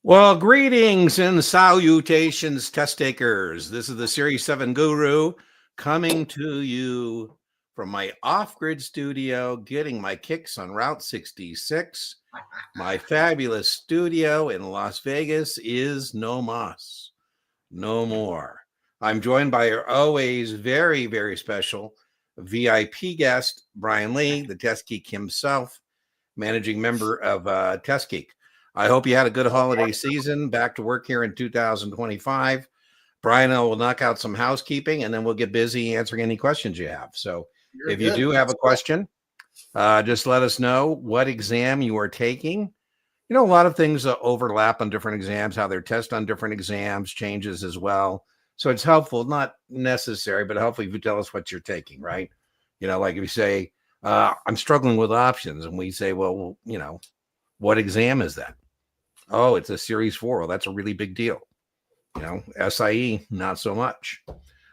Well, greetings and salutations, test takers. This is the Series 7 Guru coming to you from my off-grid studio, getting my kicks on Route 66. My fabulous studio in Las Vegas is no más, no more. I'm joined by our always very, very special VIP guest, Brian Lee, the Test Geek himself, managing member of Test Geek. I hope you had a good holiday season. Back to work here in 2025. Brian and I will knock out some housekeeping, and then we'll get busy answering any questions you have. So if you do have a question, just let us know what exam you are taking. You know, a lot of things overlap on different exams, how they're tested on different exams changes as well. So it's helpful, not necessary, but helpful if you tell us what you're taking, right? You know, like if you say, I'm struggling with options, and we say, well, you know, what exam is that? Oh, it's a Series 4. Well, that's a really big deal. You know, SIE, not so much.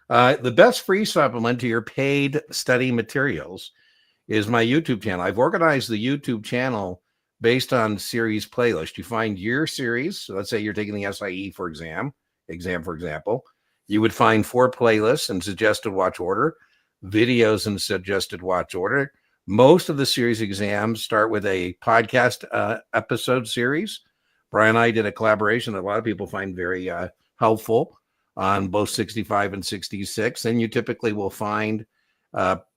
The best free supplement to your paid study materials is my YouTube channel. I've organized the YouTube channel based on series playlist. You find your series. So let's say you're taking the SIE for exam, for example. You would find 4 playlists in suggested watch order, videos in suggested watch order. Most of the series exams start with a podcast episode series. Brian and I did a collaboration that a lot of people find very helpful on both 65 and 66. And you typically will find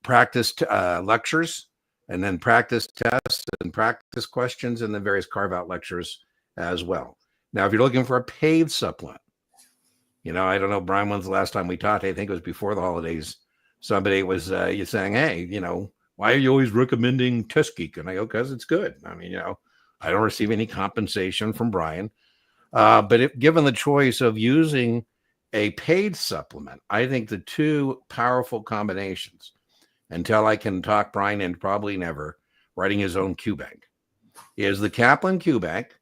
practice lectures, and then practice tests and practice questions, and then various carve-out lectures as well. Now, if you're looking for a paid supplement, you know, I don't know, Brian, when's the last time we talked? I think it was before the holidays. Somebody was saying, hey, you know, why are you always recommending Test Geek? And I go, because it's good. I mean, you know, I don't receive any compensation from Brian. But if given the choice of using a paid supplement, I think the two powerful combinations, until I can talk Brian into probably never writing his own Q bank, is the Kaplan Q bank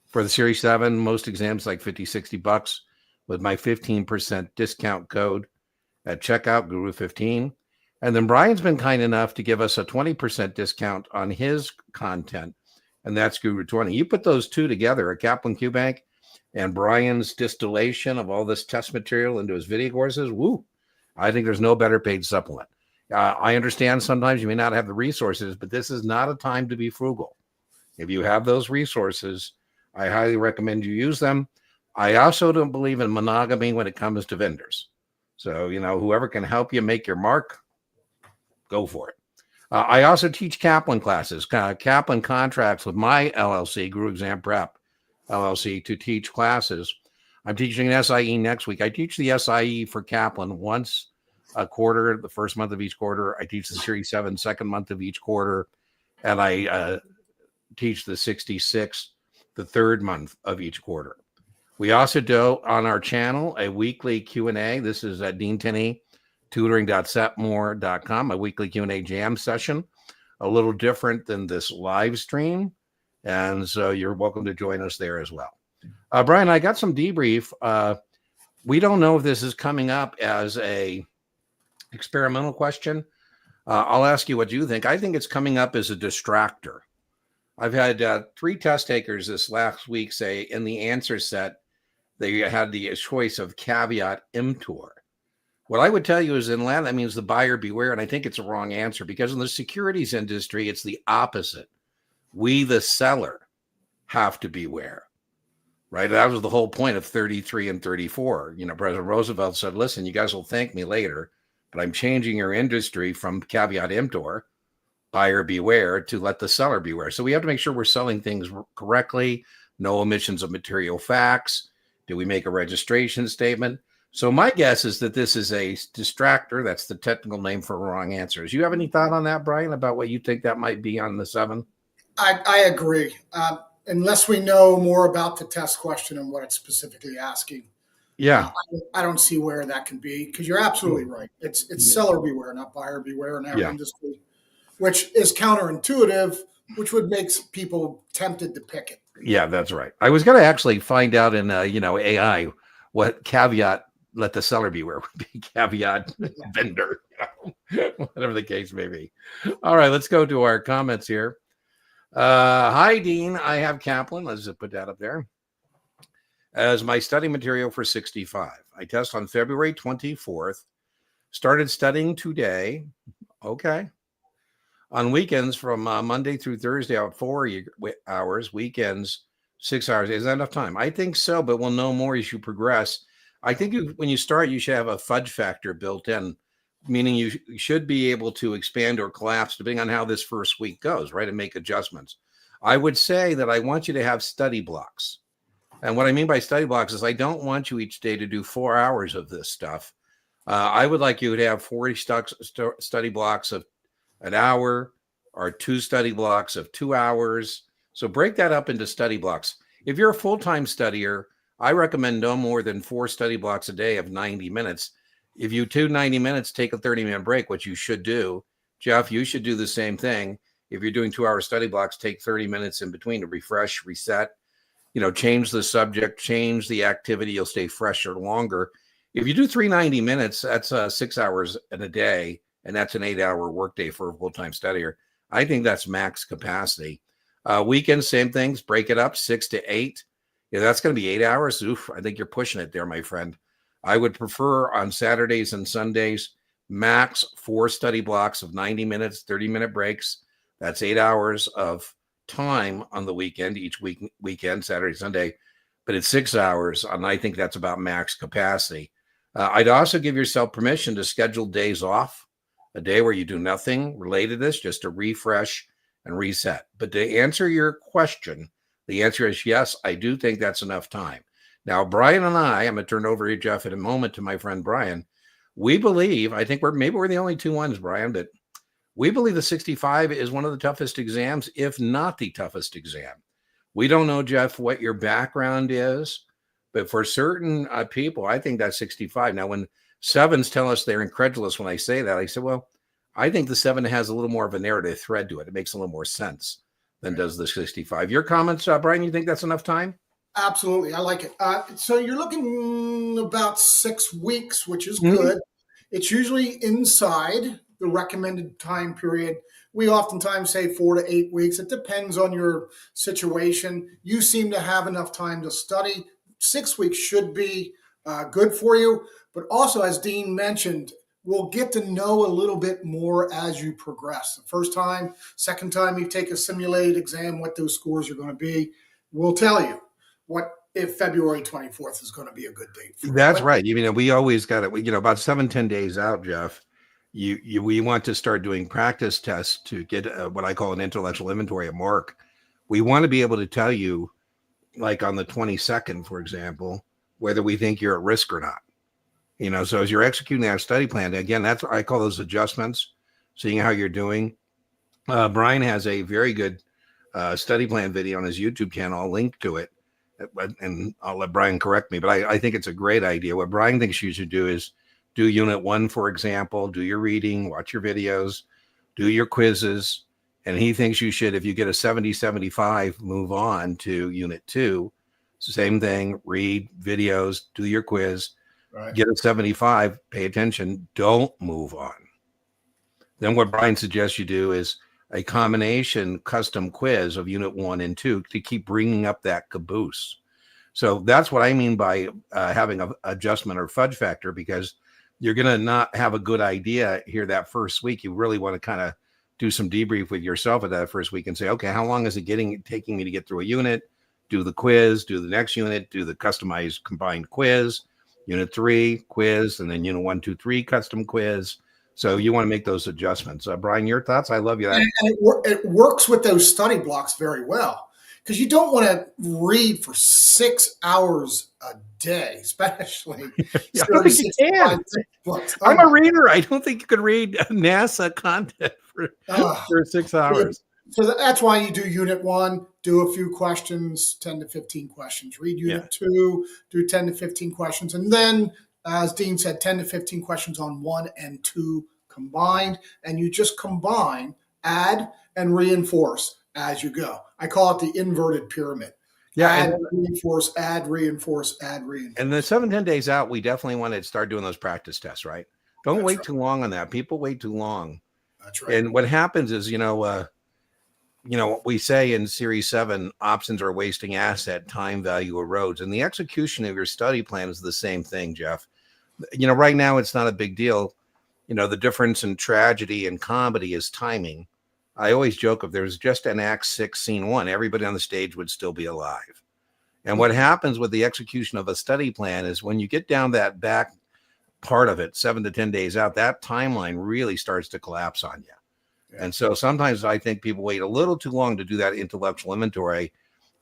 for the Series 7. Most exams like $50-$60 with my 15% discount code at checkout, Guru15. And then Brian's been kind enough to give us a 20% discount on his content, and that's Guru20. You put those two together, a Kaplan Q bank and Brian's distillation of all this test material into his video courses, woo, I think there's no better paid supplement. I understand sometimes you may not have the resources, but this is not a time to be frugal. If you have those resources, I highly recommend you use them. I also don't believe in monogamy when it comes to vendors. So, you know, whoever can help you make your mark, go for it. I also teach Kaplan classes, Kaplan contracts with my LLC, Guru Exam Prep LLC, to teach classes. I'm teaching an SIE next week. I teach the SIE for Kaplan once a quarter, the first month of each quarter. I teach the Series 7 second month of each quarter, and I teach the 66 the third month of each quarter. We also do on our channel a weekly Q&A. This is at Dean Tenney, tutoring.setmore.com, a weekly Q&A jam session, a little different than this live stream. And so you're welcome to join us there as well. Brian, I got some debrief. We don't know if this is coming up as a experimental question. I'll ask you what you think. I think it's coming up as a distractor. I've had 3 test takers this last week say in the answer set, they had the choice of caveat emptor. What I would tell you is in Latin, that means the buyer beware. And I think it's a wrong answer, because in the securities industry, it's the opposite. We, the seller, have to beware, right? That was the whole point of 33 and 34. You know, President Roosevelt said, listen, you guys will thank me later, but I'm changing your industry from caveat emptor, buyer beware, to let the seller beware. So we have to make sure we're selling things correctly, no omissions of material facts. Do we make a registration statement? So my guess is that this is a distractor. That's the technical name for wrong answers. You have any thought on that, Brian, about what you think that might be on the 7? I agree. Unless we know more about the test question and what it's specifically asking. Yeah. I don't see where that can be, because you're absolutely right. It's seller beware, not buyer beware in our industry, which is counterintuitive, which would make people tempted to pick it. Yeah, that's right. I was going to actually find out in, AI what caveat let the seller beware would be, caveat vendor, whatever the case may be. All right, let's go to our comments here. Hi, Dean. I have Kaplan. Let's just put that up there. as my study material for 65. I test on February 24th, started studying today. Okay. On weekends from Monday through Thursday out 4 hours, weekends 6 hours. Is that enough time? I think so, but we'll know more as you progress. I think when you start, you should have a fudge factor built in, meaning you should be able to expand or collapse depending on how this first week goes, right? And make adjustments. I would say that I want you to have study blocks. And what I mean by study blocks is I don't want you each day to do 4 hours of this stuff. I would like you to have 40 study blocks of an hour or 2 study blocks of 2 hours. So break that up into study blocks. If you're a full-time studier, I recommend no more than 4 study blocks a day of 90 minutes. If you do 90 minutes, take a 30-minute break, which you should do. Jeff, you should do the same thing. If you're doing 2-hour study blocks, take 30 minutes in between to refresh, reset, change the subject, change the activity. You'll stay fresher longer. If you do 390 minutes, that's 6 hours in a day, and that's an 8-hour workday for a full-time studier. I think that's max capacity. Weekends, same things. Break it up 6 to 8. Yeah, that's going to be 8 hours. Oof, I think you're pushing it there, my friend. I would prefer on Saturdays and Sundays, max 4 study blocks of 90 minutes, 30-minute breaks. That's 8 hours of time on the weekend, each weekend, Saturday, Sunday. But it's 6 hours, and I think that's about max capacity. I'd also give yourself permission to schedule days off, a day where you do nothing related to this, just to refresh and reset. But to answer your question, the answer is yes, I do think that's enough time. Now, Brian and I'm going to turn over to Jeff in a moment to my friend Brian. We believe, I think we're the only two ones, Brian, but we believe the 65 is one of the toughest exams, if not the toughest exam. We don't know, Jeff, what your background is, but for certain people, I think that's 65. Now, when 7s tell us they're incredulous when I say that, I said, well, I think the 7 has a little more of a narrative thread to it. It makes a little more sense than does the 65. Your comments, Brian, you think that's enough time? Absolutely. I like it. So you're looking about 6 weeks, which is good. It's usually inside the recommended time period. We oftentimes say 4 to 8 weeks. It depends on your situation. You seem to have enough time to study. 6 weeks should be good for you. But also, as Dean mentioned, we'll get to know a little bit more as you progress. The first time, second time you take a simulated exam, what those scores are going to be. We'll tell you what if February 24th is going to be a good date for That's right. We always got it. About 7-10 days out, Jeff. We want to start doing practice tests to get what I call an intellectual inventory, a mark. We want to be able to tell you, like on the 22nd, for example, whether we think you're at risk or not. So as you're executing our study plan, again, that's what I call those adjustments, seeing how you're doing. Brian has a very good study plan video on his YouTube channel. I'll link to it, and I'll let Brian correct me, but I think it's a great idea. What Brian thinks you should do is do Unit 1, for example, do your reading, watch your videos, do your quizzes, and he thinks you should, if you get a 70-75, move on to Unit 2. Same thing, read videos, do your quiz. Right. Get a 75, pay attention, don't move on. Then what Brian suggests you do is a combination custom quiz of Unit 1 and 2 to keep bringing up that caboose. So that's what I mean by having an adjustment or fudge factor, because you're going to not have a good idea here that first week. You really want to kind of do some debrief with yourself at that first week and say, okay, how long is it taking me to get through a unit? Do the quiz, do the next unit, do the customized combined quiz. Unit 3 quiz, and then Unit 1, 2, 3 custom quiz. So you want to make those adjustments. Brian, your thoughts? I love you. And it works with those study blocks very well, because you don't want to read for 6 hours a day, especially. I don't think you can. I'm a reader. I don't think you could read NASA content for 6 hours. So that's why you do Unit 1, do a few questions, 10 to 15 questions. Read Unit 2, do 10 to 15 questions. And then, as Dean said, 10 to 15 questions on 1 and 2 combined. And you just combine, add, and reinforce as you go. I call it the inverted pyramid. Yeah, add, reinforce, add, reinforce, add, reinforce. And the 7-10 days out, we definitely want to start doing those practice tests, right? Don't wait too long on that. People wait too long. That's right. And what happens is, what we say in Series 7, options are wasting asset, time value erodes. And the execution of your study plan is the same thing, Jeff. Right now it's not a big deal. The difference in tragedy and comedy is timing. I always joke, if there was just an Act 6 Scene 1, everybody on the stage would still be alive. And what happens with the execution of a study plan is when you get down that back part of it, 7 to 10 days out, that timeline really starts to collapse on you. Yeah. And so sometimes I think people wait a little too long to do that intellectual inventory.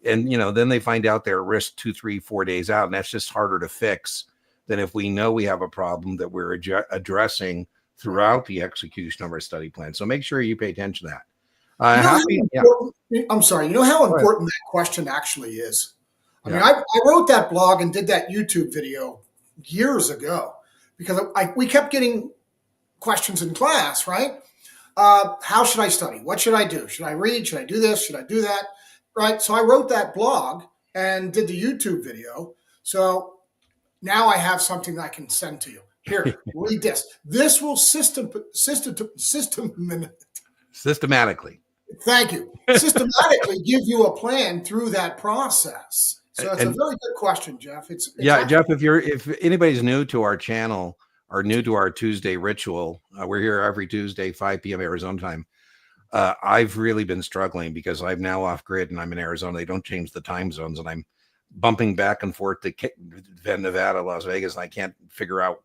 And, then they find out they're at risk 2, 3, 4 days out. And that's just harder to fix than if we know we have a problem that we're addressing throughout the execution of our study plan. So make sure you pay attention to that. I'm sorry. You know how important that question actually is? I mean, I wrote that blog and did that YouTube video years ago because we kept getting questions in class, right? How should I study? What should I do? Should I read? Should I do this? Should I do that? Right? So I wrote that blog and did the YouTube video. So now I have something that I can send to you. Here, read this. This will systematically. Thank you. Systematically give you a plan through that process. So it's a very good question, Jeff. It's Jeff, if anybody's new to our channel or new to our Tuesday ritual, we're here every Tuesday, 5 p.m. Arizona time. I've really been struggling because I'm now off grid and I'm in Arizona. They don't change the time zones, and I'm bumping back and forth to Nevada, Las Vegas, and I can't figure out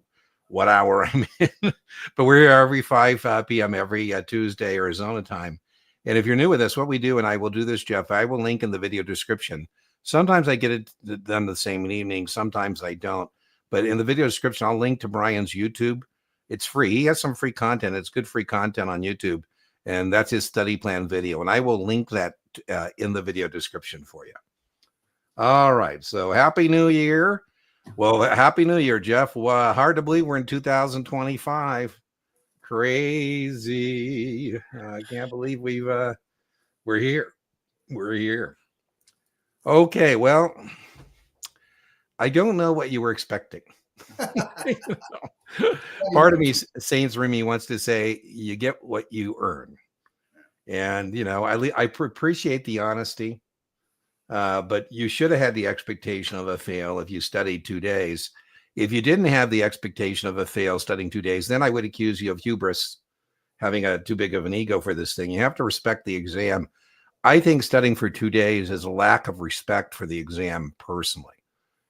what hour I'm in. But we're here every 5 p.m. every Tuesday Arizona time. And if you're new with us, what we do, and I will do this, Jeff, I will link in the video description. Sometimes I get it done the same evening. Sometimes I don't. But in the video description, I'll link to Brian's YouTube. It's free. He has some free content. It's good free content on YouTube. And that's his study plan video. And I will link that in the video description for you. All right. So Happy New Year. Well, Happy New Year, Jeff. Hard to believe we're in 2025. Crazy. I can't believe we're here. We're here. Okay, well, I don't know what you were expecting. Part of me, Saints Remy, wants to say you get what you earn. And, I appreciate the honesty, but you should have had the expectation of a fail if you studied 2 days. If you didn't have the expectation of a fail studying 2 days, then I would accuse you of hubris, having too big of an ego for this thing. You have to respect the exam. I think studying for 2 days is a lack of respect for the exam personally.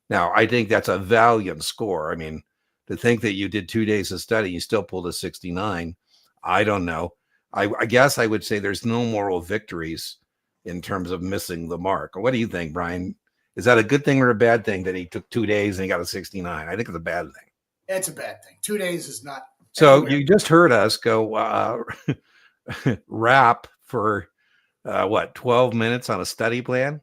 Now, I think that's a valiant score. I mean, to think that you did 2 days of study, you still pulled a 69. I don't know. I guess I would say there's no moral victories in terms of missing the mark. What do you think, Brian? Is that a good thing or a bad thing that he took 2 days and he got a 69? I think it's a bad thing. It's a bad thing. 2 days is not. So anywhere. You just heard us go rap for 12 minutes on a study plan.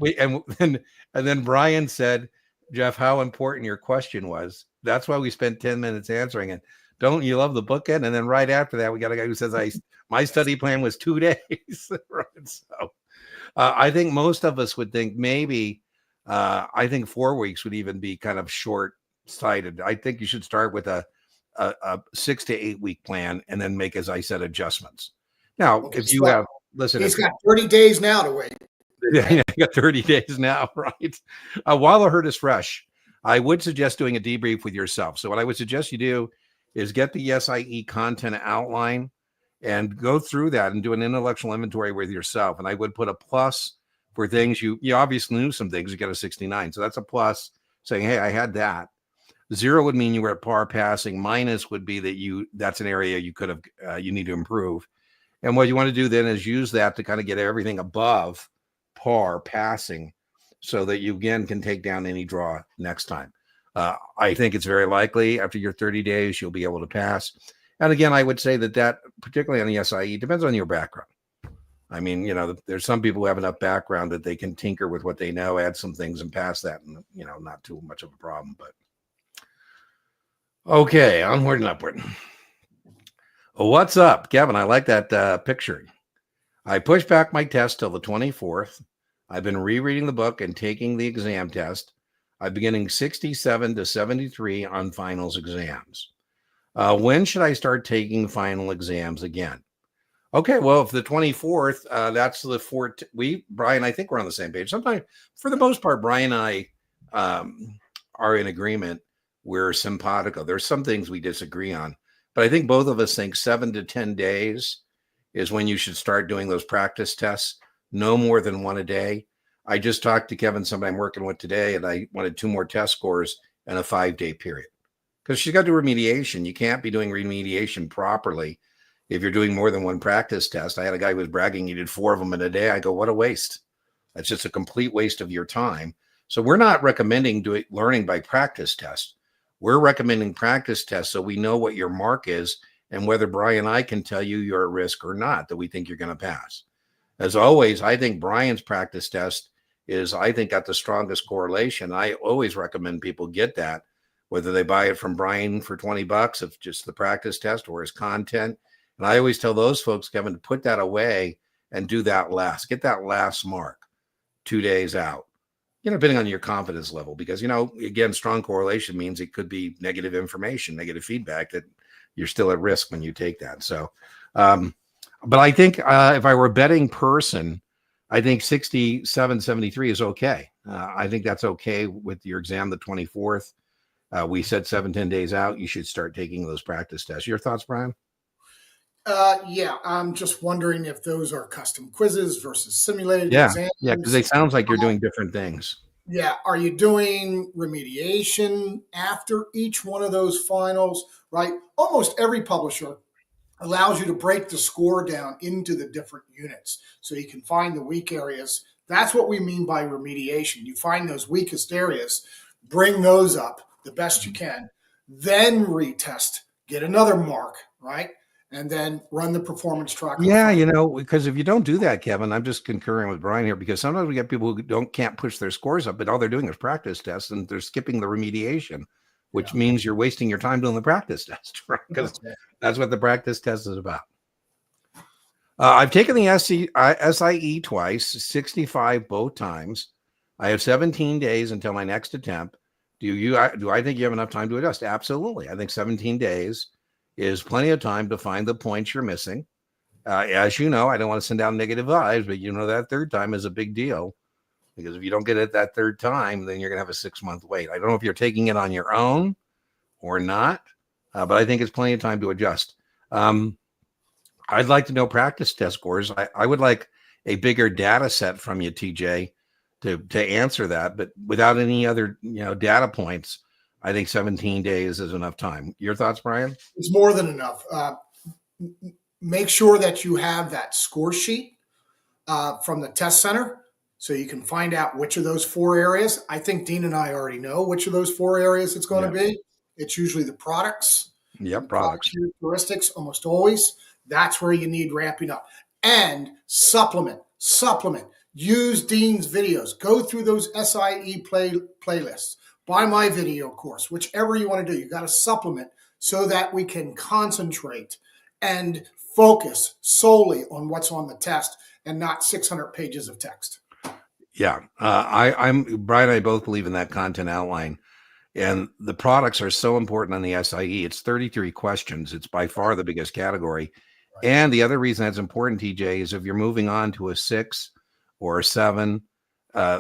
Right. and then Brian said, Jeff, how important your question was. That's why we spent 10 minutes answering it. Don't you love the bookend? And then right after that, we got a guy who says, my study plan was 2 days. Right. So I think most of us would think maybe, I think 4 weeks would even be kind of short-sighted. I think you should start with a 6 to 8 week plan and then make, as I said, adjustments. Now, if you have, listen, he's got 30 days now to wait. Yeah, you got 30 days now, right? While the hurt is fresh, I would suggest doing a debrief with yourself. So what I would suggest you do is get the SIE content outline and go through that and do an intellectual inventory with yourself. And I would put a plus for things you obviously knew some things, you get a 69. So that's a plus, saying, hey, I had that. 0 would mean you were at par passing. Minus would be that that's an area you could have, you need to improve. And what you want to do then is use that to kind of get everything above par passing so that you again can take down any draw next time. I think it's very likely after your 30 days, you'll be able to pass. And again, I would say that particularly on the SIE depends on your background. I mean, there's some people who have enough background that they can tinker with what they know, add some things and pass that, and, not too much of a problem, but okay, onward and upward. What's up, Kevin? I like that picture. I pushed back my test till the 24th. I've been rereading the book and taking the exam test. I'm beginning 67 to 73 on finals exams. When should I start taking final exams again? Okay, well, if the 24th, that's the 4th. Brian, I think we're on the same page. Sometimes, for the most part, Brian and I are in agreement. We're simpatico. There's some things we disagree on, but I think both of us think 7 to 10 days is when you should start doing those practice tests. No more than one a day. I just talked to Kevin, somebody I'm working with today, and I wanted 2 more test scores in a 5-day period because she's got to do remediation. You can't be doing remediation properly if you're doing more than one practice test. I had a guy who was bragging he did 4 of them in a day. I go, what a waste. That's just a complete waste of your time. So we're not recommending learning by practice tests. We're recommending practice tests so we know what your mark is and whether Brian and I can tell you you're at risk or not, that we think you're going to pass. As always, I think Brian's practice test is, I think, got the strongest correlation. I always recommend people get that, whether they buy it from Brian for $20, if just the practice test or his content. And I always tell those folks, Kevin, to put that away and do that last. Get that last mark 2 days out, depending on your confidence level. Because, again, strong correlation means it could be negative information, negative feedback that you're still at risk when you take that. So, but I think if I were a betting person, I think 67, 73 is okay. I think that's okay with your exam the 24th. We said 7-10 days out, you should start taking those practice tests. Your thoughts, Brian? Yeah, I'm just wondering if those are custom quizzes versus simulated Yeah, exams. yeah, because it sounds like you're doing different things. Yeah, are you doing remediation after each one of those finals, right? Almost every publisher allows you to break the score down into the different units so you can find the weak areas. That's what we mean by remediation. You find those weakest areas, bring those up the best you can, then retest, get another mark, right? And then run the performance tracker. Yeah, because if you don't do that, Kevin, I'm just concurring with Brian here, because sometimes we get people who can't push their scores up, but all they're doing is practice tests and they're skipping the remediation, which means you're wasting your time doing the practice test, right? Because that's what the practice test is about. I've taken the SIE twice, 65 both times. I have 17 days until my next attempt. Do I think you have enough time to adjust? Absolutely. I think 17 days is plenty of time to find the points you're missing. As you know, I don't want to send out negative vibes, but that third time is a big deal, because if you don't get it that third time, then you're going to have a 6-month wait. I don't know if you're taking it on your own or not, but I think it's plenty of time to adjust. I'd like to know practice test scores. I would like a bigger data set from you, TJ, to answer that, but without any other data points, I think 17 days is enough time. Your thoughts, Brian? It's more than enough. Make sure that you have that score sheet from the test center so you can find out which of those 4 areas. I think Dean and I already know which of those 4 areas it's going to be. It's usually the products. Yep, products. Characteristics, almost always. That's where you need ramping up. And supplement. Use Dean's videos. Go through those SIE playlists. Buy my video course, whichever you want to do. You got to supplement so that we can concentrate and focus solely on what's on the test and not 600 pages of text. Yeah, I'm Brian and I both believe in that content outline, and the products are so important on the SIE. It's 33 questions. It's by far the biggest category. Right. And the other reason that's important, TJ, is if you're moving on to a 6 or a 7,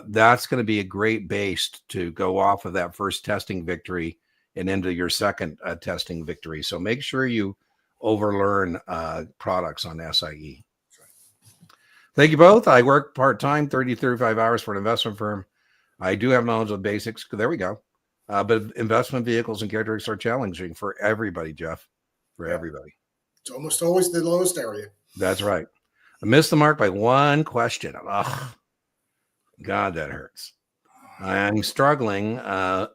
that's going to be a great base to go off of that first testing victory and into your second testing victory. So make sure you overlearn products on SIE. Thank you both. I work part-time, 30, 35 hours for an investment firm. I do have knowledge of basics. There we go. But investment vehicles and characteristics are challenging for everybody, Jeff, for everybody. It's almost always the lowest area. That's right. I missed the mark by 1 question. Ugh. God, that hurts. I'm struggling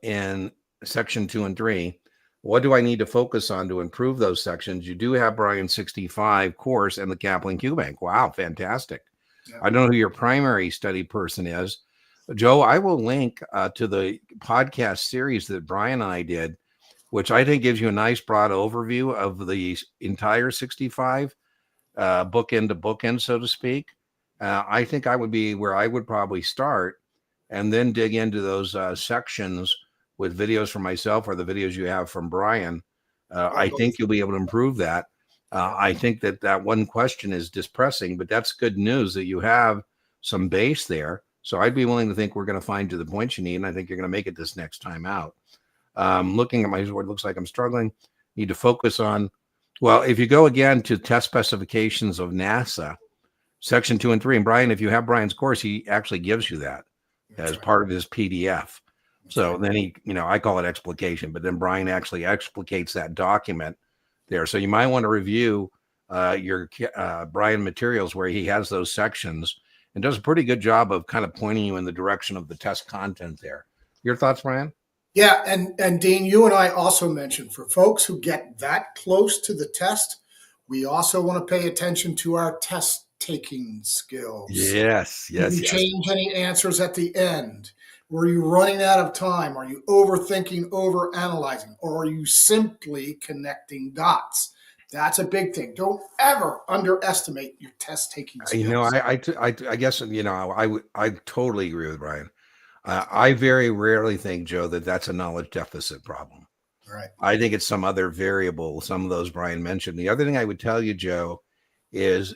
in section 2 and 3. What do I need to focus on to improve those sections? You do have Brian's 65 course and the Kaplan Q Bank. Wow, fantastic. Yeah. I don't know who your primary study person is. Joe, I will link to the podcast series that Brian and I did, which I think gives you a nice broad overview of the entire 65, bookend to bookend, so to speak. I think I would be where I would probably start and then dig into those sections with videos from myself or the videos you have from Brian. I think you'll be able to improve that. I think that one question is depressing, but that's good news that you have some base there. So I'd be willing to think we're going to find you the points you need, and I think you're going to make it this next time out. Looking at my sword, looks like I'm struggling. Need to focus on, well, if you go again to test specifications of NASA, section 2 and 3, and Brian, if you have Brian's course, he actually gives you that as part of his PDF. So then he, I call it explication, but then Brian actually explicates that document there. So you might want to review your Brian materials where he has those sections and does a pretty good job of kind of pointing you in the direction of the test content there. Your thoughts, Brian? Yeah, and Dean, you and I also mentioned for folks who get that close to the test, we also want to pay attention to our test taking skills. Yes. Did you change any answers at the end? Were you running out of time? Are you overthinking, overanalyzing, or are you simply connecting dots? That's a big thing. Don't ever underestimate your test taking skills. I guess I totally agree with Brian. I very rarely think, Joe, that's a knowledge deficit problem. Right. I think it's some other variable, some of those Brian mentioned. The other thing I would tell you, Joe, is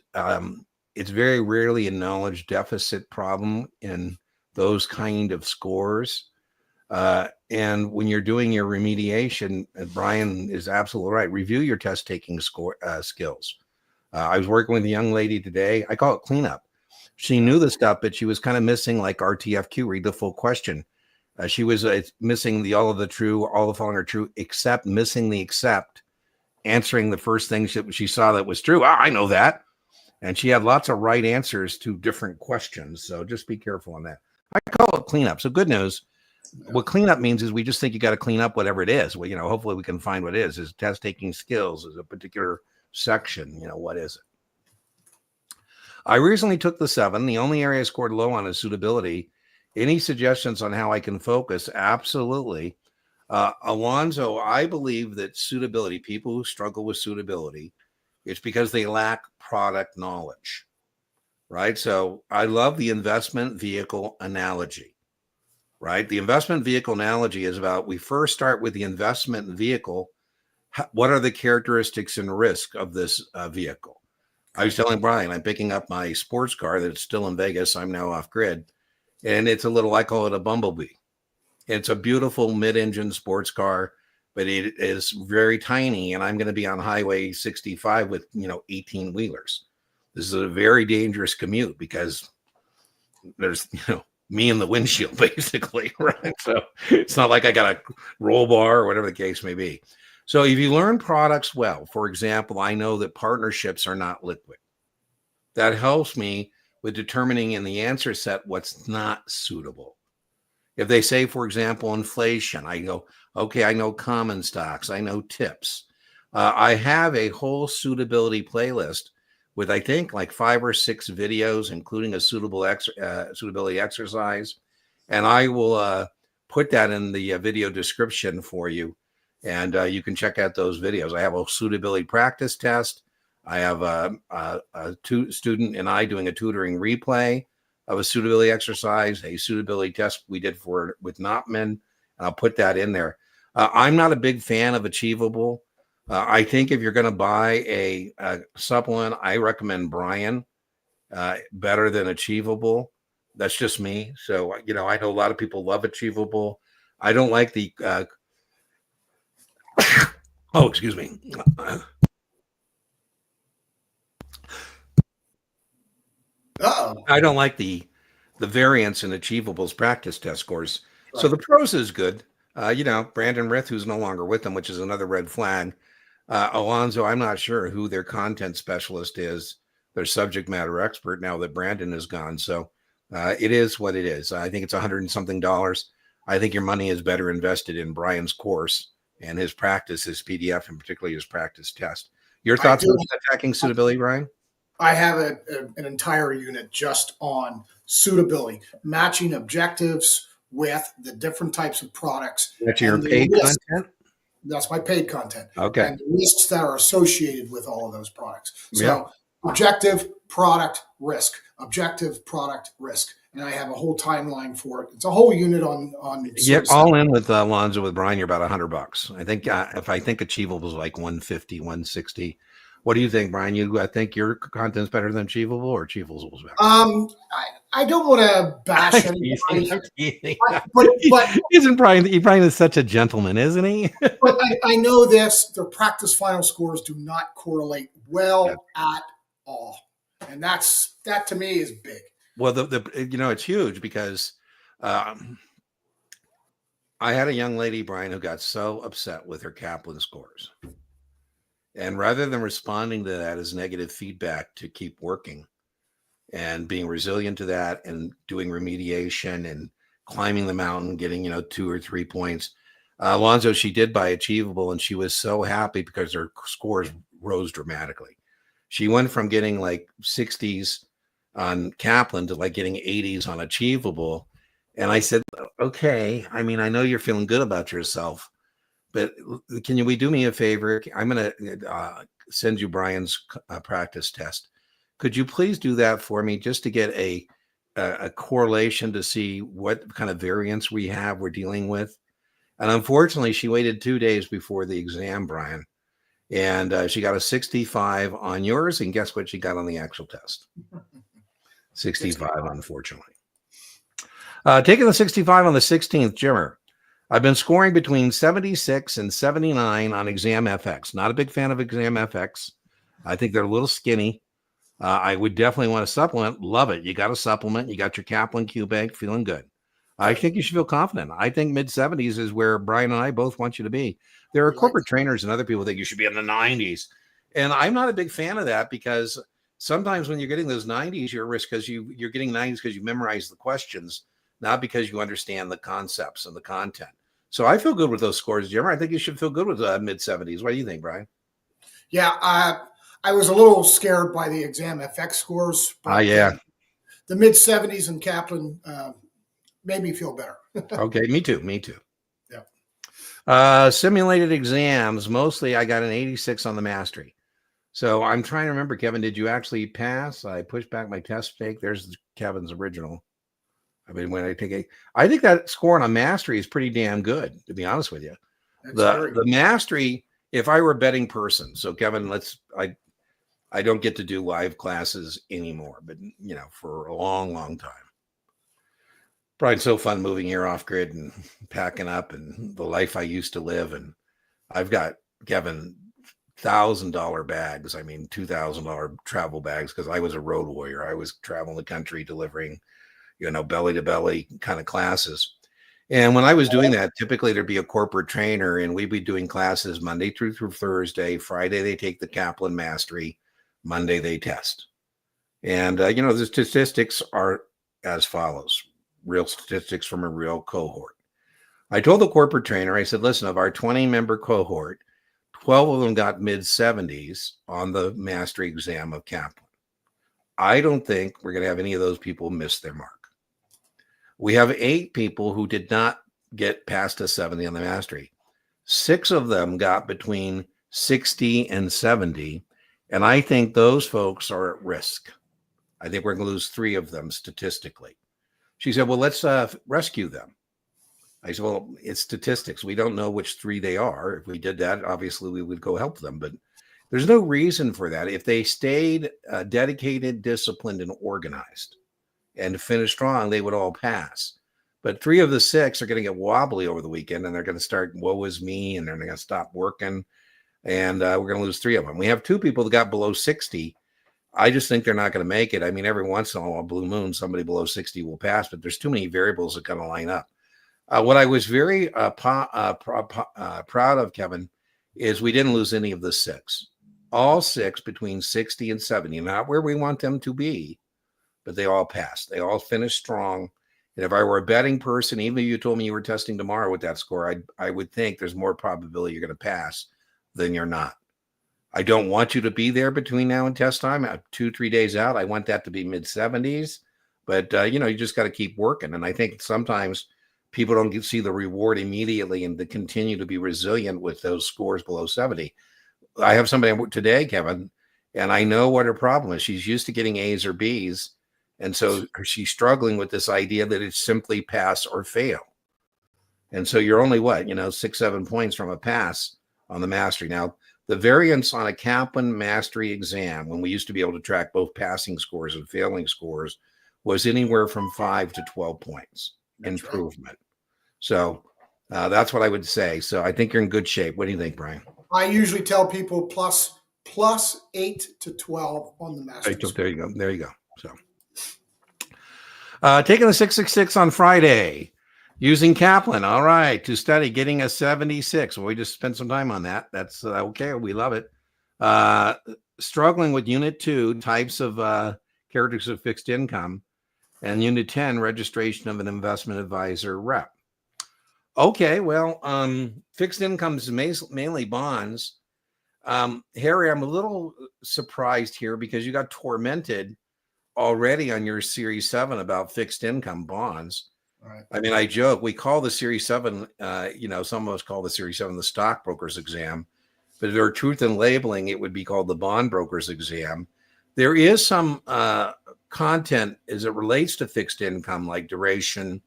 it's very rarely a knowledge deficit problem in those kind of scores. And when you're doing your remediation, Brian is absolutely right. Review your test taking skills. I was working with a young lady today. I call it cleanup. She knew the stuff, but she was kind of missing like RTFQ, read the full question. She was missing all of the true, all the following are true, except missing the except, answering the first thing she saw that was true. I know that. And she had lots of right answers to different questions. So just be careful on that. I call it cleanup. So good news. What cleanup means is we just think you got to clean up whatever it is. Well, hopefully we can find what it is test taking skills, is a particular section. What is it? I recently took the 7. The only area I scored low on is suitability. Any suggestions on how I can focus? Absolutely. Alonzo, I believe that suitability, people who struggle with suitability, it's because they lack product knowledge, right? So I love the investment vehicle analogy, right? The investment vehicle analogy is about, we first start with the investment vehicle. What are the characteristics and risk of this vehicle? I was telling Brian, I'm picking up my sports car that's still in Vegas. I'm now off grid. And it's a little, I call it a bumblebee. It's a beautiful mid-engine sports car, but it is very tiny. And I'm going to be on Highway 65 with, 18 wheelers. This is a very dangerous commute because there's, me in the windshield, basically, right? So it's not like I got a roll bar or whatever the case may be. So if you learn products well, for example, I know that partnerships are not liquid. That helps me with determining in the answer set what's not suitable. If they say, for example, inflation, I go, okay, I know common stocks, I know tips. I have a whole suitability playlist with, I think, like 5 or 6 videos, including a suitability exercise. And I will put that in the video description for you. And you can check out those videos. I have a suitability practice test. I have a student and I doing a tutoring replay of a suitability exercise, a suitability test we did with Knopman, and I'll put that in there. I'm not a big fan of Achievable. I think if you're going to buy a supplement, I recommend Brian better than Achievable. That's just me. So, I know a lot of people love Achievable. I don't like the oh, excuse me. I don't like the variance in Achievables practice test scores. Right. So the pros is good. Brandon Rith, who's no longer with them, which is another red flag. Alonzo, I'm not sure who their content specialist is, their subject matter expert, now that Brandon is gone. So it is what it is. I think it's $100 and something. I think your money is better invested in Brian's course and his practice, his PDF, and particularly his practice test. Your thoughts on attacking suitability, Brian? I have an entire unit just on suitability, matching objectives with the different types of products. That's your paid content? That's my paid content. Okay. And the risks that are associated with all of those products. So objective, product, risk. Objective, product, risk. And I have a whole timeline for it. It's a whole unit on. Yeah, all in with Alonzo with Brian, you're about $100. I think if I think Achievable is like 150, 160. What do you think, Brian? You think your content's better than Achievable, or Achievable's better? I don't want to bash anybody, but Isn't Brian is such a gentleman, isn't he? but I know this: their practice final scores do not correlate well at all, and that to me is big. Well, it's huge because I had a young lady, Brian, who got so upset with her Kaplan scores, and rather than responding to that as negative feedback to keep working and being resilient to that and doing remediation and climbing the mountain, getting 2 or 3 points. Alonzo, she did by Achievable, and she was so happy because her scores rose dramatically. She went from getting like 60s on Kaplan to like getting 80s on Achievable. And I said, okay, I mean, I know you're feeling good about yourself, but can we do me a favor? I'm going to send you Brian's practice test. Could you please do that for me just to get a correlation to see what kind of variance we're dealing with? And unfortunately, she waited 2 days before the exam, Brian, and she got a 65 on yours. And guess what she got on the actual test? 65, unfortunately. Taking the 65 on the 16th, Jimmer. I've been scoring between 76 and 79 on Exam FX. Not a big fan of Exam FX. I think they're a little skinny. I would definitely want to supplement. Love it. You got a supplement. You got your Kaplan Q Bank, feeling good. I think you should feel confident. I think mid-70s is where Brian and I both want you to be. There are corporate trainers and other people think you should be in the 90s. And I'm not a big fan of that because sometimes when you're getting those 90s, you're at risk because you're getting 90s because you memorize the questions, not because you understand the concepts and the content. So I feel good with those scores, Jim. I think you should feel good with mid-70s. What do you think, Brian? Yeah, I was a little scared by the Exam FX scores. But, the mid-70s in Kaplan made me feel better. Okay, me too. Yeah. Simulated exams, mostly I got an 86 on the mastery. So I'm trying to remember, Kevin, did you actually pass? I pushed back my test take. There's Kevin's original. I mean, when I think that score on mastery is pretty damn good, to be honest with you. The mastery, if I were a betting person, so Kevin, I don't get to do live classes anymore, but for a long, long time. Probably so fun moving here off grid and packing up and the life I used to live. And I've got, Kevin, $1,000 bags. I mean, $2,000 travel bags because I was a road warrior. I was traveling the country delivering, belly to belly kind of classes. And when I was doing that, typically there'd be a corporate trainer and we'd be doing classes Monday through Thursday. Friday, they take the Kaplan Mastery. Monday, they test. And, the statistics are as follows. Real statistics from a real cohort. I told the corporate trainer, I said, listen, of our 20-member cohort, 12 of them got mid-70s on the mastery exam of Kaplan. I don't think we're going to have any of those people miss their mark. We have 8 people who did not get past a 70 on the mastery. 6 of them got between 60 and 70. And I think those folks are at risk. I think we're going to lose 3 of them statistically. She said, well, let's rescue them. I said, well, it's statistics. We don't know which 3 they are. If we did that, obviously we would go help them. But there's no reason for that. If they stayed dedicated, disciplined, and organized and finished strong, they would all pass. But 3 of the 6 are going to get wobbly over the weekend, and they're going to start, woe is me, and they're going to stop working. And we're going to lose 3 of them. We have 2 people that got below 60. I just think they're not going to make it. I mean, every once in a while, a blue moon, somebody below 60 will pass, but there's too many variables that kind of line up. What I was very proud of, Kevin, is we didn't lose any of the 6. All 6 between 60 and 70, not where we want them to be, but they all passed. They all finished strong. And if I were a betting person, even if you told me you were testing tomorrow with that score, I would think there's more probability you're going to pass than you're not. I don't want you to be there between now and test time. 2-3 days out, I want that to be mid-70s. But, you just got to keep working. And I think sometimes people don't see the reward immediately and to continue to be resilient with those scores below 70. I have somebody today, Kevin, and I know what her problem is. She's used to getting A's or B's. And so she's struggling with this idea that it's simply pass or fail. And so you're only 6-7 points from a pass on the mastery. Now, the variance on a Kaplan mastery exam, when we used to be able to track both passing scores and failing scores, was anywhere from 5 to 12 points improvement. Right. So that's what I would say. So I think you're in good shape. What do you think, Brian? I usually tell people plus 8 to 12 on the mastery score. There you go. There you go. So taking the 666 on Friday. Using Kaplan, all right, to study, getting a 76. Well, we just spent some time on that. That's okay. We love it. Struggling with Unit 2, types of characteristics of fixed income, and Unit 10, registration of an investment advisor rep. Okay, well, fixed income is mainly bonds. Harry, I'm a little surprised here because you got tormented already on your Series 7 about fixed income bonds. Right. I mean, I joke, we call the Series 7, some of us call the Series 7 the stockbroker's exam, but if there were truth in labeling, it would be called the bond broker's exam. There is some content as it relates to fixed income, like duration,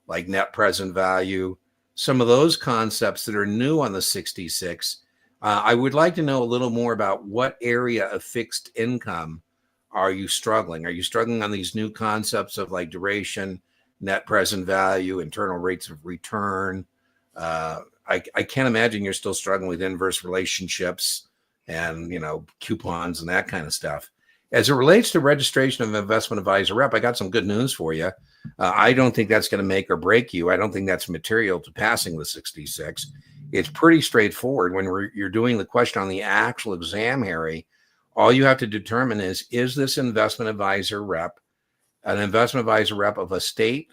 like net present value, some of those concepts that are new on the 66. I would like to know a little more about what area of fixed income are you struggling? Are you struggling on these new concepts of like duration, net present value, internal rates of return? I can't imagine you're still struggling with inverse relationships and, coupons and that kind of stuff. As it relates to registration of investment advisor rep, I got some good news for you. I don't think that's going to make or break you. I don't think that's material to passing the 66. It's pretty straightforward. When you're doing the question on the actual exam, Harry, all you have to determine is this investment advisor rep an investment advisor rep of a state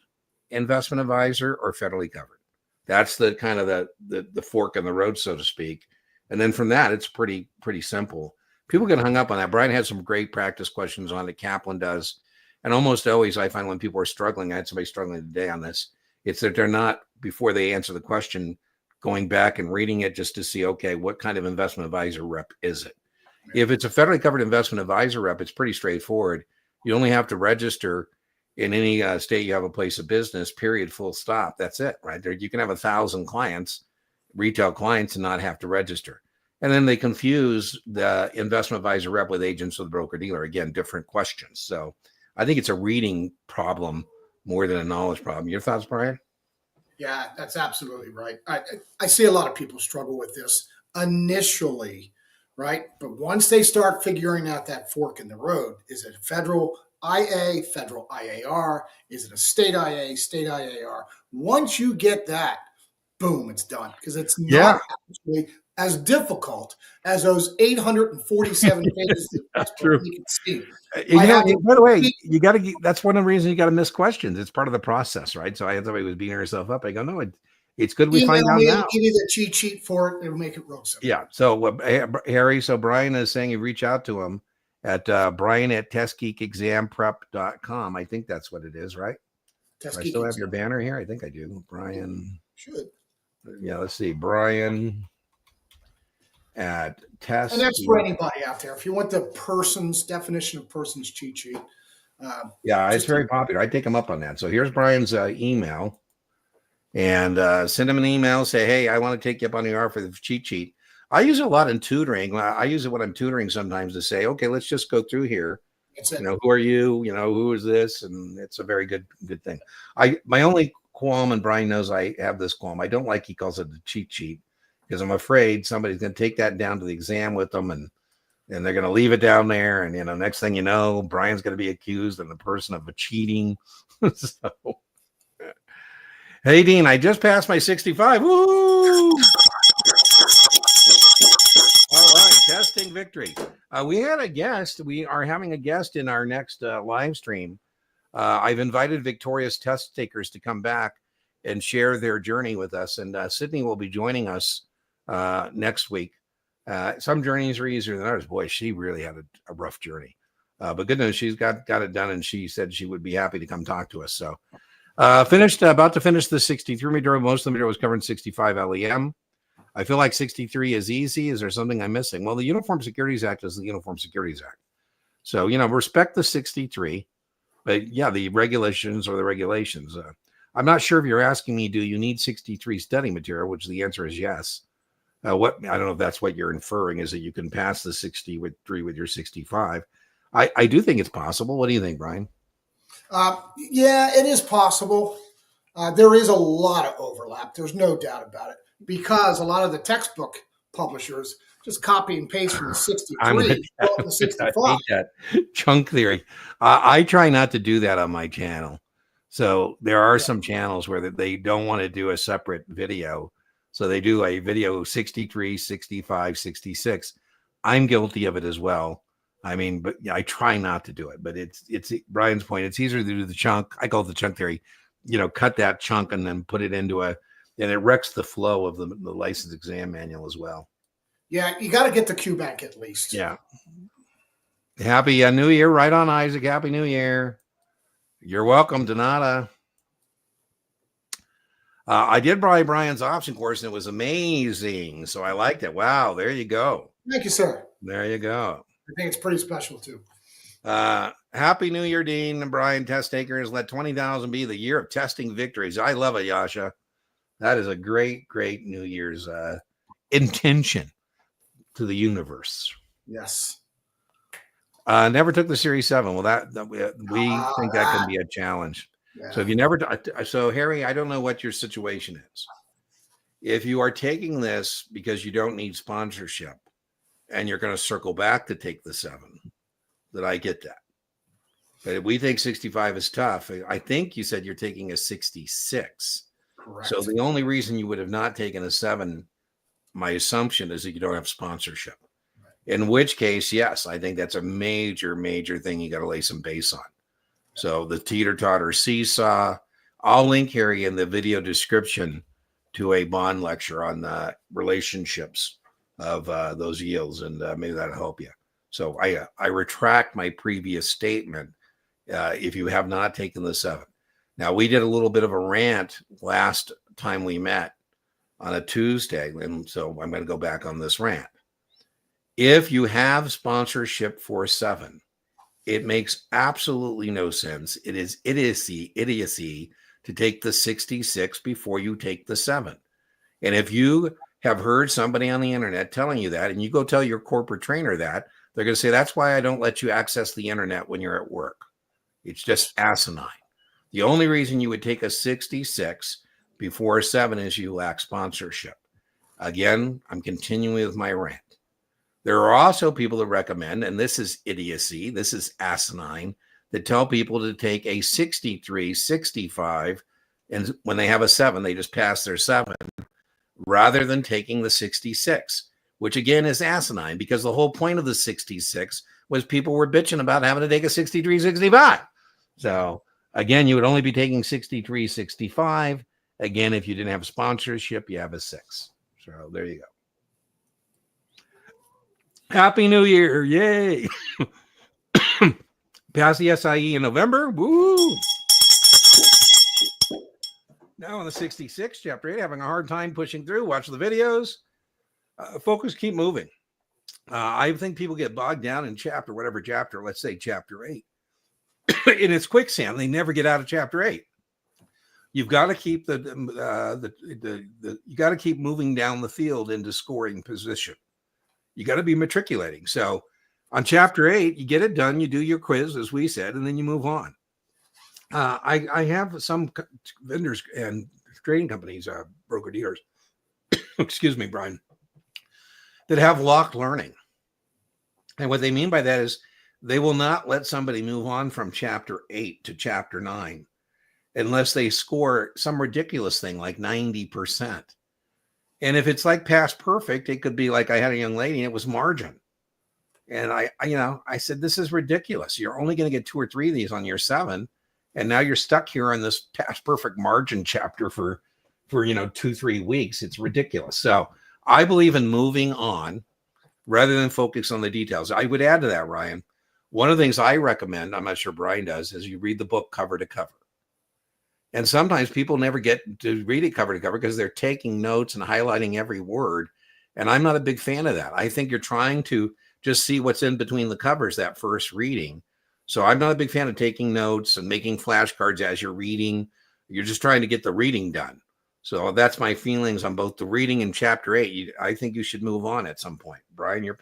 investment advisor or federally covered? That's the kind of the fork in the road, so to speak. And then from that, it's pretty simple. People get hung up on that. Brian has some great practice questions on it. Kaplan does. And almost always I find when people are struggling, I had somebody struggling today on this, it's that they're not, before they answer the question, going back and reading it just to see, okay, what kind of investment advisor rep is it? If it's a federally covered investment advisor rep, it's pretty straightforward. You only have to register in any state you have a place of business, period, full stop. That's it, right there. You can have 1,000 clients, retail clients, and not have to register. And then they confuse the investment advisor rep with agents of the broker dealer. Again, different questions. So I think it's a reading problem more than a knowledge problem. Your thoughts, Brian? Yeah, that's absolutely right. I see a lot of people struggle with this initially, right? But once they start figuring out that fork in the road, is it federal IA, federal IAR? Is it a state IA, state IAR? Once you get that, boom, it's done. Because it's not actually as difficult as those 847 pages. That's true. You can see. By the way, you got to. That's one of the reasons you got to miss questions. It's part of the process, right? So I had somebody who was beating herself up. I go, no, it's good we find out now. Give you the cheat sheet for it. It'll make it real simple. Yeah. So Harry, so Brian is saying you reach out to him at brian@testgeekexamprep.com. I think that's what it is, right? I still have your banner here. I think I do. Brian should. Yeah. Let's see. Brian at Test. And that's for anybody out there. If you want the person's definition of person's cheat sheet. It's very popular. I take him up on that. So here's Brian's email. And send him an email. Say, hey, I want to take you up on the offer for the cheat sheet. I use it a lot in tutoring. I use it when I'm tutoring sometimes to say, okay, let's just go through here. Who are you? Who is this? And it's a very good thing. My only qualm, and Brian knows I have this qualm, I don't like he calls it the cheat sheet, because I'm afraid somebody's going to take that down to the exam with them and they're going to leave it down there. And, next thing you know, Brian's going to be accused of the person of cheating. So, hey, Dean, I just passed my 65. Woo! All right, testing victory. We had a guest. We are having a guest in our next live stream. I've invited victorious test takers to come back and share their journey with us. And Sydney will be joining us next week. Some journeys are easier than others. Boy, she really had a rough journey. But good news, she's got it done, and she said she would be happy to come talk to us. So about to finish the 63 material. Most of the material was covered in 65 LEM. I feel like 63 is easy. Is there something I'm missing? Well, the Uniform Securities Act is the Uniform Securities Act. So, respect the 63, but the regulations are the regulations. I'm not sure if you're asking me, do you need 63 study material, which the answer is yes. What I don't know if that's what you're inferring is that you can pass the 63 with your 65. I do think it's possible. What do you think, Brian? Yeah, it is possible. There is a lot of overlap. There's no doubt about it, because a lot of the textbook publishers just copy and paste from the I'm with 63 that. to the I 65. hate that chunk theory. I try not to do that on my channel. So there are some channels where they don't want to do a separate video. So they do a video 63, 65, 66. I'm guilty of it as well. I mean, but I try not to do it. But it's Brian's point. It's easier to do the chunk. I call it the chunk theory. Cut that chunk and then put it into and it wrecks the flow of the license exam manual as well. Yeah, you got to get the Q back at least. Yeah. Happy New Year. Right on, Isaac. Happy New Year. You're welcome, Donata. I did buy Brian's option course, and it was amazing. So I liked it. Wow. There you go. Thank you, sir. There you go. I think it's pretty special, too. Happy New Year, Dean and Brian, test takers. Let 20,000 be the year of testing victories. I love it, Yasha. That is a great, great New Year's intention to the universe. Yes. Never took the Series 7. Well, we think that can be a challenge. Yeah. So if you never, so Harry, I don't know what your situation is. If you are taking this because you don't need sponsorship and you're going to circle back to take the 7, that I get that. But if we think 65 is tough, I think you said you're taking a 66. Correct. So the only reason you would have not taken a 7, my assumption is that you don't have sponsorship. In which case, yes, I think that's a major, major thing you got to lay some base on. So the teeter-totter seesaw, I'll link here in the video description to a bond lecture on the relationships of those yields, and maybe that'll help you. So I retract my previous statement if you have not taken the 7. Now, we did a little bit of a rant last time we met on a Tuesday, and so I'm going to go back on this rant. If you have sponsorship for 7, it makes absolutely no sense. It is idiocy to take the 66 before you take the 7. And if you have heard somebody on the internet telling you that, and you go tell your corporate trainer that, they're going to say, that's why I don't let you access the internet when you're at work. It's just asinine. The only reason you would take a 66 before a 7 is you lack sponsorship. Again, I'm continuing with my rant. There are also people that recommend, and this is idiocy, this is asinine, that tell people to take a 63, 65, and when they have a 7, they just pass their 7, rather than taking the 66, which again is asinine, because the whole point of the 66 was people were bitching about having to take a 63, 65. So again, you would only be taking 63, 65. Again, if you didn't have sponsorship, you have a 6. So there you go. Happy New Year. Yay. Pass the SIE in November. Woo. Now on the 66, chapter 8, having a hard time pushing through. Watch the videos. Focus, keep moving. I think people get bogged down in whatever chapter, let's say chapter 8. And it's quicksand. They never get out of chapter 8. You've got to keep you got to keep moving down the field into scoring position. You got to be matriculating. So on chapter 8, you get it done. You do your quiz, as we said, and then you move on. I have some vendors and trading companies, broker dealers, excuse me, Brian, that have locked learning. And what they mean by that is they will not let somebody move on from chapter 8 to chapter 9 unless they score some ridiculous thing like 90%. And if it's like past perfect, it could be like I had a young lady and it was margin. And I said, this is ridiculous. You're only going to get 2 or 3 of these on your 7. And now you're stuck here on this past perfect margin chapter for 2-3 weeks. It's ridiculous. So I believe in moving on rather than focus on the details. I would add to that, Ryan. One of the things I recommend, I'm not sure Brian does, is you read the book cover to cover. And sometimes people never get to read it cover to cover because they're taking notes and highlighting every word. And I'm not a big fan of that. I think you're trying to just see what's in between the covers that first reading. So I'm not a big fan of taking notes and making flashcards as you're reading. You're just trying to get the reading done. So that's my feelings on both the reading and chapter 8. I think you should move on at some point. Brian, your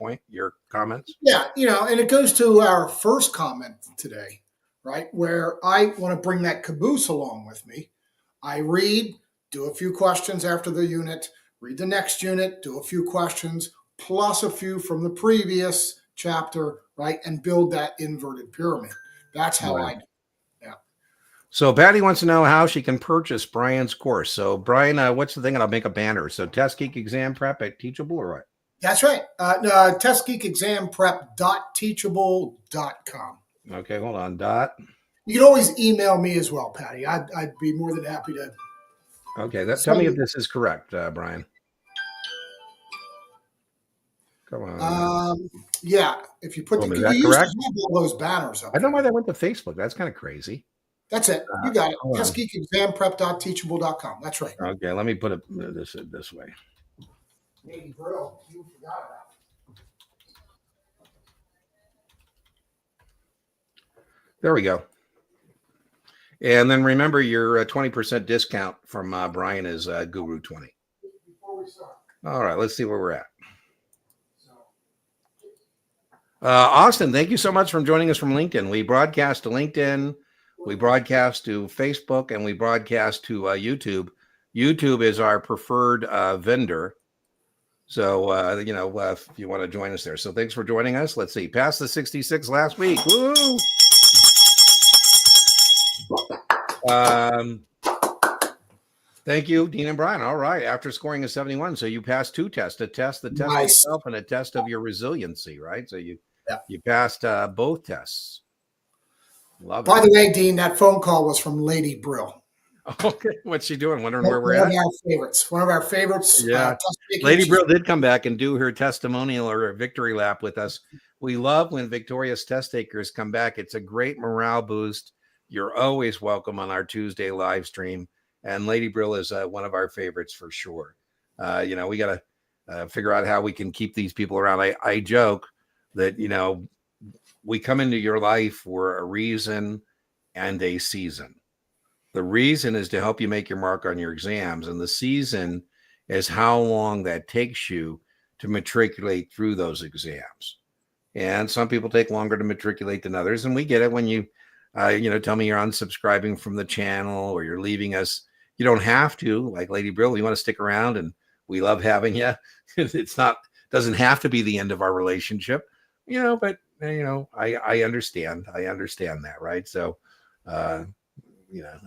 comments? Yeah, and it goes to our first comment today, right? Where I want to bring that caboose along with me. I read, do a few questions after the unit, read the next unit, do a few questions, plus a few from the previous chapter, right? And build that inverted pyramid. That's how I do. Yeah. So Patty wants to know how she can purchase Brian's course. So Brian, what's the thing? And I'll make a banner. So Test Geek Exam Prep at Teachable or what? That's right. TestGeekExamPrep.teachable.com. Okay, hold on. Dot. You can always email me as well, Patty. I'd be more than happy to. Okay, tell me if this is correct, Brian. Come on. Yeah, if you put is that correct? All those banners up. I don't know why that went to Facebook. That's kind of crazy. That's it. You got it. TestGeekExamPrep.teachable.com. That's right. Okay, let me put it this way. Maybe Brill, you forgot about it. There we go. And then remember your 20% discount from Brian is Guru 20. Before we start. All right, let's see where we're at. Austin, thank you so much for joining us from LinkedIn. We broadcast to LinkedIn, we broadcast to Facebook, and we broadcast to YouTube. YouTube is our preferred vendor. So, if you want to join us there. So thanks for joining us. Let's see. Past the 66 last week. Woo! Thank you, Dean and Brian. All right. After scoring a 71, so you passed 2 tests, a test that tests yourself and a test of your resiliency, right? So you passed both tests. Love it. By the way, Dean, that phone call was from Lady Brill. Okay. What's she doing? Wondering where we're at? One of our favorites. Yeah. Lady Brill did come back and do her testimonial or victory lap with us. We love when victorious test takers come back. It's a great morale boost. You're always welcome on our Tuesday live stream. And Lady Brill is one of our favorites for sure. We got to figure out how we can keep these people around. I joke that, we come into your life for a reason and a season. The reason is to help you make your mark on your exams. And the season is how long that takes you to matriculate through those exams. And some people take longer to matriculate than others. And we get it when you, tell me you're unsubscribing from the channel or you're leaving us. You don't have to, like Lady Brill, we want to stick around and we love having you. Doesn't have to be the end of our relationship, but I understand. I understand that. Right. So, I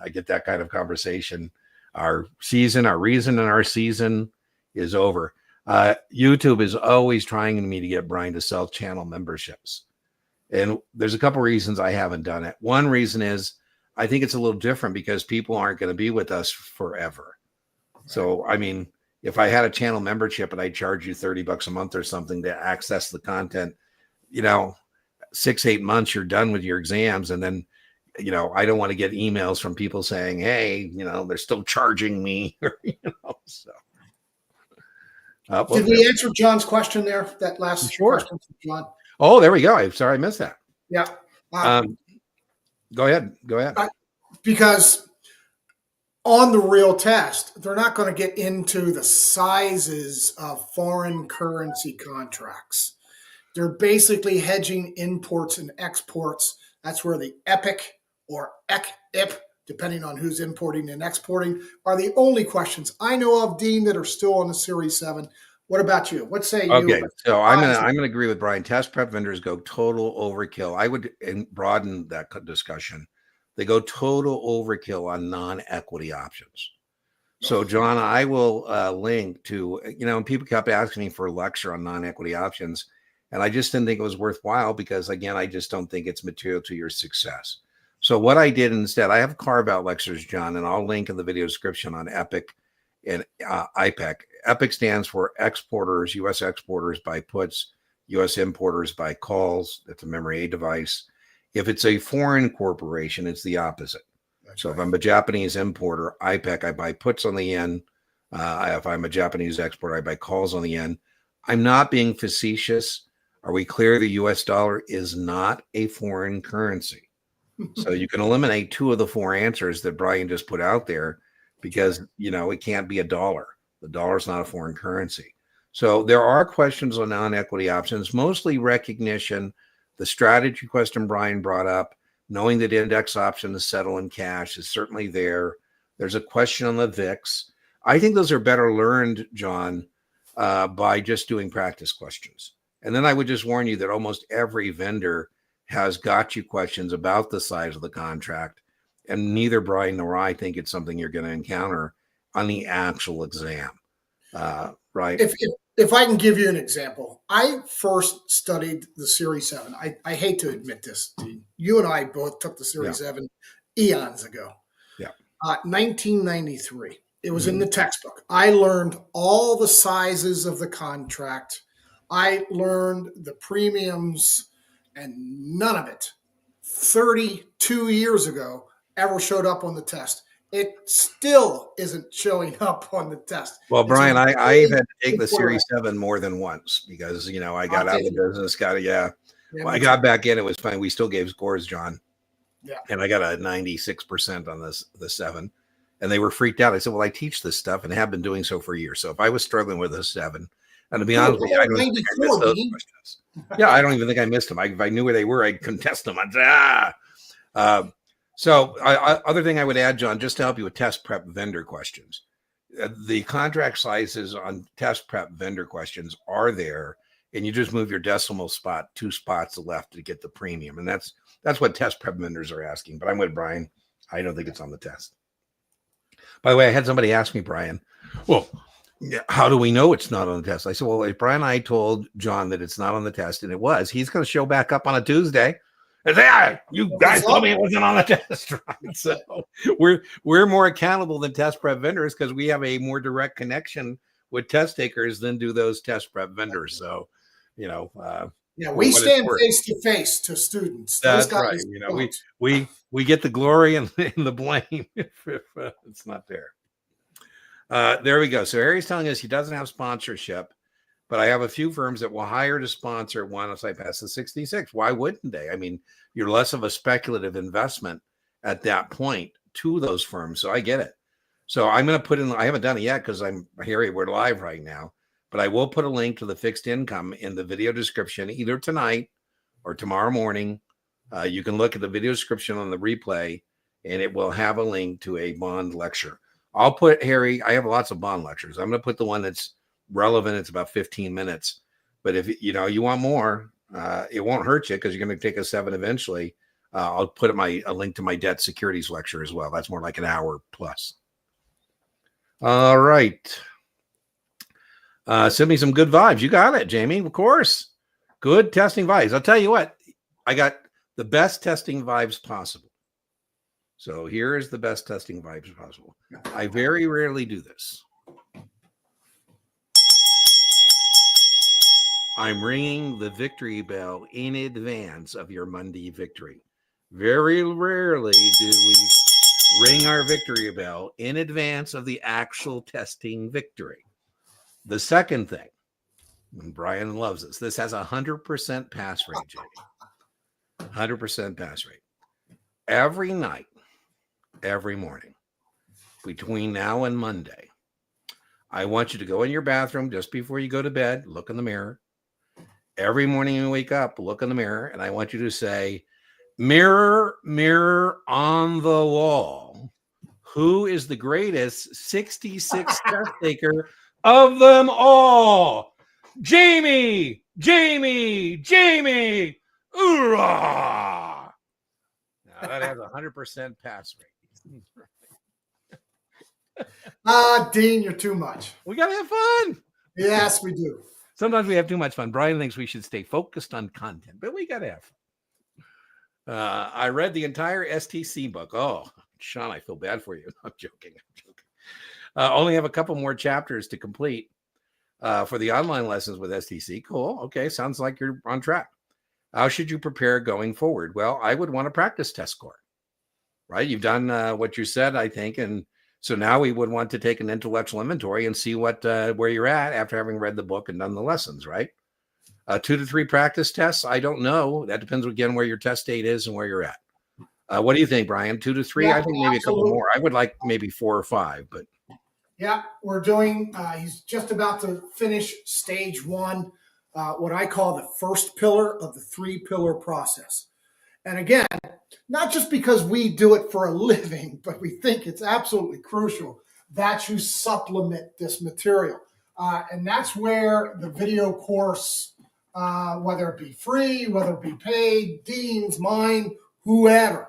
get that kind of conversation. Our reason and our season is over. YouTube is always trying me to get Brian to sell channel memberships. And there's a couple reasons I haven't done it. One reason is I think it's a little different because people aren't going to be with us forever. Right. So, if I had a channel membership and I charge you $30 a month or something to access the content, 6-8 months, you're done with your exams. And then, I don't want to get emails from people saying, hey, they're still charging me, so. Did we answer John's question there? That last question from John? Oh, there we go. I'm sorry I missed that. Yeah. Go ahead. Because on the real test, they're not going to get into the sizes of foreign currency contracts. They're basically hedging imports and exports. That's where the EPIC or ECIP, depending on who's importing and exporting, are the only questions I know of, Dean, that are still on the Series 7. What about you? What say you? Okay, so I'm gonna agree with Brian. Test prep vendors go total overkill. I would broaden that discussion. They go total overkill on non-equity options. So, John, I will link to, people kept asking me for a lecture on non-equity options, and I just didn't think it was worthwhile because, again, I just don't think it's material to your success. So what I did instead, I have carve-out lectures, John, and I'll link in the video description on EPIC and IPEC. EPIC stands for exporters, U.S. exporters buy puts, U.S. importers buy calls. That's a memory aid device. If it's a foreign corporation, it's the opposite. So if I'm a Japanese importer, IPEC, I buy puts on the yen. If I'm a Japanese exporter, I buy calls on the yen. I'm not being facetious. Are we clear? The U.S. dollar is not a foreign currency. So you can eliminate 2 of the 4 answers that Brian just put out there because, it can't be a dollar. The dollar is not a foreign currency. So there are questions on non-equity options, mostly recognition. The strategy question Brian brought up, knowing that index options settle in cash is certainly there. There's a question on the VIX. I think those are better learned, John, by just doing practice questions. And then I would just warn you that almost every vendor has got you questions about the size of the contract. And neither Brian nor I think it's something you're going to encounter on the actual exam. Right. If I can give you an example, I first studied the Series 7. I hate to admit this, Dean. You and I both took the Series 7 eons ago. Yeah. 1993. It was in the textbook. I learned all the sizes of the contract. I learned the premiums, and none of it 32 years ago ever showed up on the test. It still isn't showing up on the test. Well, Brian, I've had to take the Series 7 more than once because, I got out of the business, When I got back in, it was fine. We still gave scores, John. Yeah. And I got a 96% on the 7. And they were freaked out. I said, well, I teach this stuff and have been doing so for years. So if I was struggling with a 7, and to be honest with you, I don't think I missed those questions. Yeah, I don't even think I missed them. If I knew where they were, I'd contest them. I'd say, So other thing I would add, John, just to help you with test prep vendor questions, the contract sizes on test prep vendor questions are there, and you just move your decimal spot 2 spots left to get the premium. And that's what test prep vendors are asking. But I'm with Brian. I don't think it's on the test. By the way, I had somebody ask me, Brian, well, how do we know it's not on the test? I said, well, if Brian and I told John that it's not on the test, and it was, he's going to show back up on a Tuesday and say, you guys told me it wasn't on the test, right? So we're more accountable than test prep vendors because we have a more direct connection with test takers than do those test prep vendors. So, we stand face to face to students. That's right. We get the glory and the blame if it's not there. There we go. So Harry's telling us he doesn't have sponsorship, but I have a few firms that will hire to sponsor once I pass the 66. Why wouldn't they? I mean, you're less of a speculative investment at that point to those firms. So I get it. So I'm going to put in, I haven't done it yet because we're live right now, but I will put a link to the fixed income in the video description either tonight or tomorrow morning. You can look at the video description on the replay and it will have a link to a bond lecture. I'll put, Harry, I have lots of bond lectures. I'm going to put the one that's relevant. It's about 15 minutes. But if you want more, it won't hurt you because you're going to take a 7 eventually. I'll put a link to my debt securities lecture as well. That's more like an hour plus. All right. Send me some good vibes. You got it, Jamie. Of course. Good testing vibes. I'll tell you what, I got the best testing vibes possible. So here is the best testing vibes possible. I very rarely do this. I'm ringing the victory bell in advance of your Monday victory. Very rarely do we ring our victory bell in advance of the actual testing victory. The second thing, and Brian loves this has a 100% pass rate, Jamie. 100% pass rate. Every night, every morning, between now and Monday, I want you to go in your bathroom just before you go to bed, look in the mirror. Every morning you wake up, look in the mirror, and I want you to say, mirror, mirror on the wall, who is the greatest 66 test taker of them all? Jamie, Jamie, Jamie. Hoorah! Now that has a 100% pass rate. Dean, you're too much. We got to have fun. Yes, we do. Sometimes we have too much fun. Brian thinks we should stay focused on content, but we got to have fun. I read the entire STC book. Oh, Sean, I feel bad for you. I'm joking. Only have a couple more chapters to complete for the online lessons with STC. Cool. Okay. Sounds like you're on track. How should you prepare going forward? Well, I would want a practice test score, right? You've done what you said, I think. And so now we would want to take an intellectual inventory and see where you're at after having read the book and done the lessons, right? 2 to 3 practice tests. I don't know. That depends again where your test date is and where you're at. What do you think, Brian? 2 to 3? Yeah, I think maybe a couple absolutely. more. I would like maybe 4 or 5, but Yeah, we're doing, he's just about to finish stage one, what I call the first pillar of the 3-pillar process. And again, not just because we do it for a living, but we think it's absolutely crucial that you supplement this material. And that's where the video course, whether it be free, whether it be paid, Dean's, mine, whoever,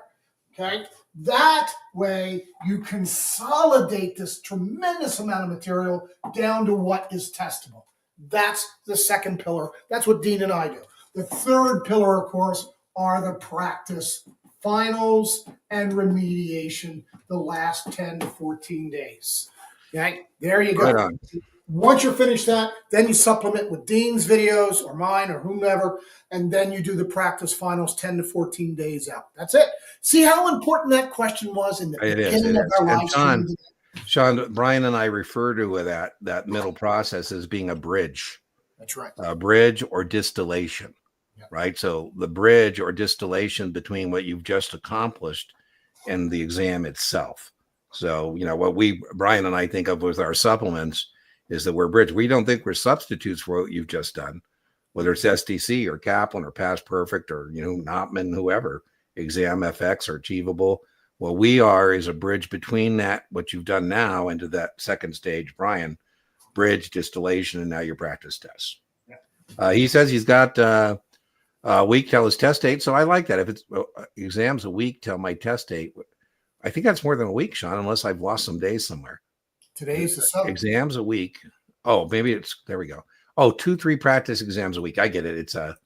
okay? That way you consolidate this tremendous amount of material down to what is testable. That's the second pillar. That's what Dean and I do. The third pillar, of course, are the practice finals and remediation the last 10 to 14 days. Okay, there you go. right on. Once you're finished that, then you supplement with Dean's videos or mine or whomever, and then you do the practice finals 10 to 14 days out. That's it. See how important that question was in the beginning of our live stream? Sean, Brian and I refer to that middle process as being a bridge. That's right. A bridge or distillation, right? So the bridge or distillation between what you've just accomplished and the exam itself. So, what Brian and I think of with our supplements is that we're a bridge. We don't think we're substitutes for what you've just done, whether it's STC or Kaplan or Past Perfect or, Notman, whoever, Exam FX or Achievable. What we are is a bridge between that, what you've done now, into that second stage, Brian, bridge, distillation, and now your practice tests. He says he's got a week till his test date. So I like that. If it's exams a week till my test date, I think that's more than a week, Sean, unless I've lost some days somewhere. Today's the 7th. Exams a week. Oh, maybe there we go. Oh, 2-3 practice exams a week. I get it. It's a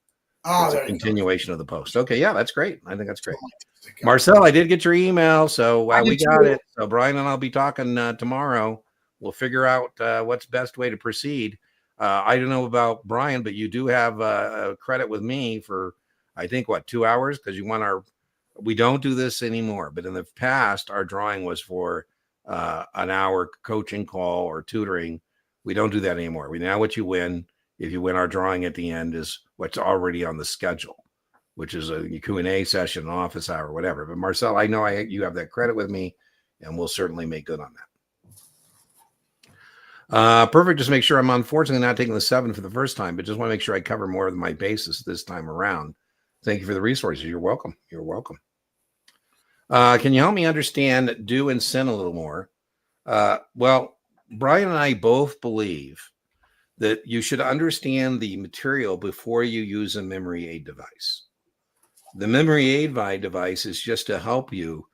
continuation of the post. Okay. Yeah, that's great. I think that's great. Marcel, I did get your email. So we got it. So Brian and I'll be talking tomorrow. We'll figure out what's best way to proceed. I don't know about Brian, but you do have a credit with me for, I think, 2 hours? Because we don't do this anymore. But in the past, our drawing was for an hour coaching call or tutoring. We don't do that anymore. Now what you win, if you win our drawing at the end, is what's already on the schedule, which is a Q&A session, an office hour, whatever. But Marcel, I know you have that credit with me, and we'll certainly make good on that. Perfect. Just make sure I'm unfortunately not taking the 7 for the first time, but just want to make sure I cover more of my bases this time around. Thank you for the resources. You're welcome. You're welcome. Can you help me understand do and sin a little more? Well, Brian and I both believe that you should understand the material before you use a memory aid device. The memory aid device is just to help you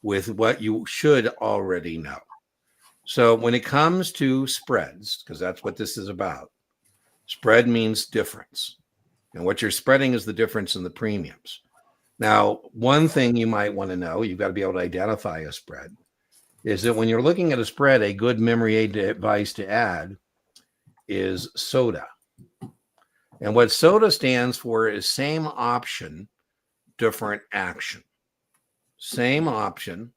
with what you should already know. So when it comes to spreads, because that's what this is about, spread means difference. And what you're spreading is the difference in the premiums. Now, one thing you might want to know, you've got to be able to identify a spread, is that when you're looking at a spread, a good memory aid device to add is SOTA. And what SOTA stands for is same option, different action. Same option.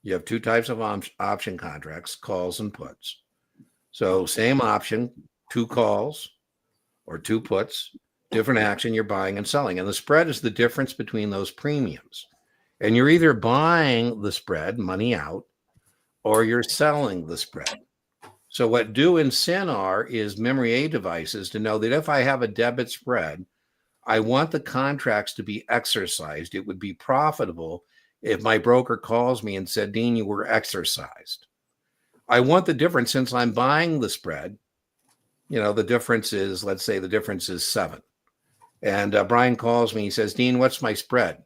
You have 2 types of option contracts, calls and puts. So same option, 2 calls or 2 puts, different action, you're buying and selling. And the spread is the difference between those premiums. And you're either buying the spread, money out, or you're selling the spread. So what do and sin are is memory aid devices to know that if I have a debit spread, I want the contracts to be exercised. It would be profitable if my broker calls me and said, Dean, you were exercised. I want the difference since I'm buying the spread. The difference is, let's say the difference is 7. And Brian calls me. He says, Dean, what's my spread?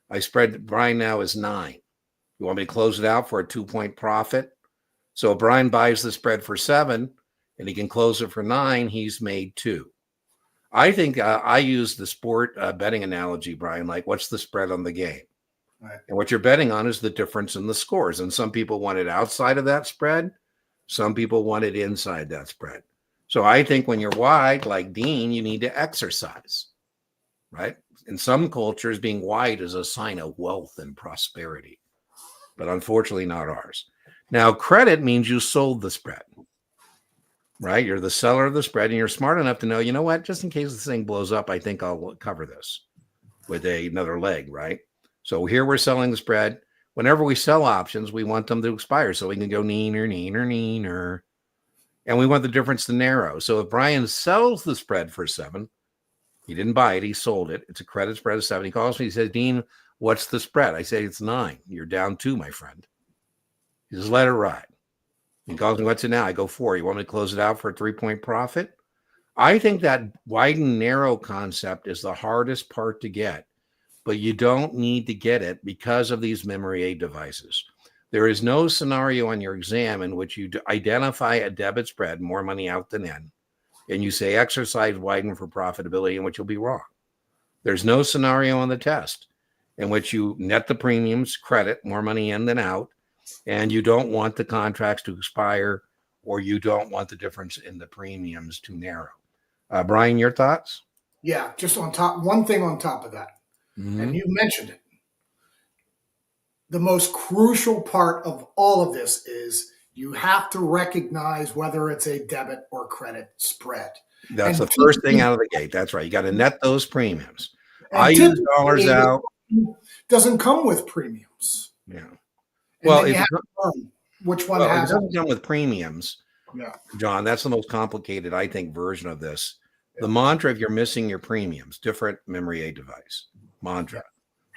My spread, Brian, now is 9. You want me to close it out for a 2-point profit? So if Brian buys the spread for 7 and he can close it for 9, he's made 2. I think I use the sport betting analogy, Brian, like what's the spread on the game? Right. And what you're betting on is the difference in the scores. And some people want it outside of that spread. Some people want it inside that spread. So I think when you're wide, like Dean, you need to exercise, right? In some cultures, being wide is a sign of wealth and prosperity, but unfortunately not ours. Now, credit means you sold the spread, right? You're the seller of the spread, and you're smart enough to know, you know what, just in case this thing blows up, I think I'll cover this with another leg, right? So here we're selling the spread. Whenever we sell options, we want them to expire so we can go neener. And we want the difference to narrow. So if Brian sells the spread for 7, he didn't buy it, he sold it. It's a credit spread of 7. He calls me, he says, Dean, what's the spread? I say, it's 9. You're down 2, my friend. He says, let it ride. He calls me, what's it now? I go 4. You want me to close it out for a 3-point profit? I think that widen narrow concept is the hardest part to get, but you don't need to get it because of these memory aid devices. There is no scenario on your exam in which you identify a debit spread, more money out than in, and you say exercise widen for profitability, in which you'll be wrong. There's no scenario on the test in which you net the premiums, credit, more money in than out, and you don't want the contracts to expire, or you don't want the difference in the premiums to narrow. Brian, your thoughts? Yeah, just on top, one thing on top of that, and you mentioned it. The most crucial part of all of this is you have to recognize whether it's a debit or credit spread. That's the first thing out of the gate. That's right. You got to net those premiums. I use dollars out. Doesn't come with premiums. Yeah. And well, you have to learn which one has it. Doesn't come with premiums. Yeah. John, that's the most complicated, I think, version of this. The mantra, if you're missing your premiums, different memory aid device. Mantra.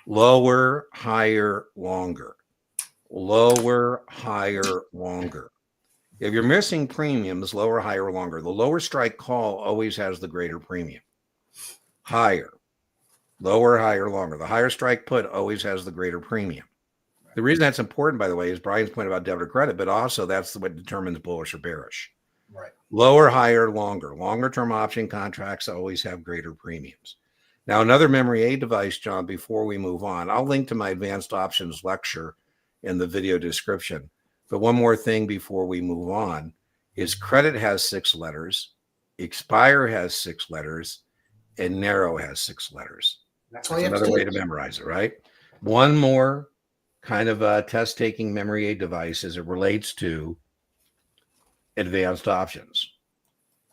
Lower, higher, longer. Lower, higher, longer. If you're missing premiums, lower, higher, longer. The lower strike call always has the greater premium. Higher. Lower, higher, longer. The higher strike put always has the greater premium. The reason that's important, by the way, is Brian's point about debit or credit, but also that's what determines bullish or bearish. Right. Lower, higher, longer. Longer term option contracts always have greater premiums. Now, another memory aid device, John, before we move on, I'll link to my advanced options lecture in the video description. But one more thing before we move on is credit has 6 letters, expire has 6 letters, and narrow has 6 letters. That's another way to memorize it, right? One more kind of a test-taking memory aid device as it relates to advanced options.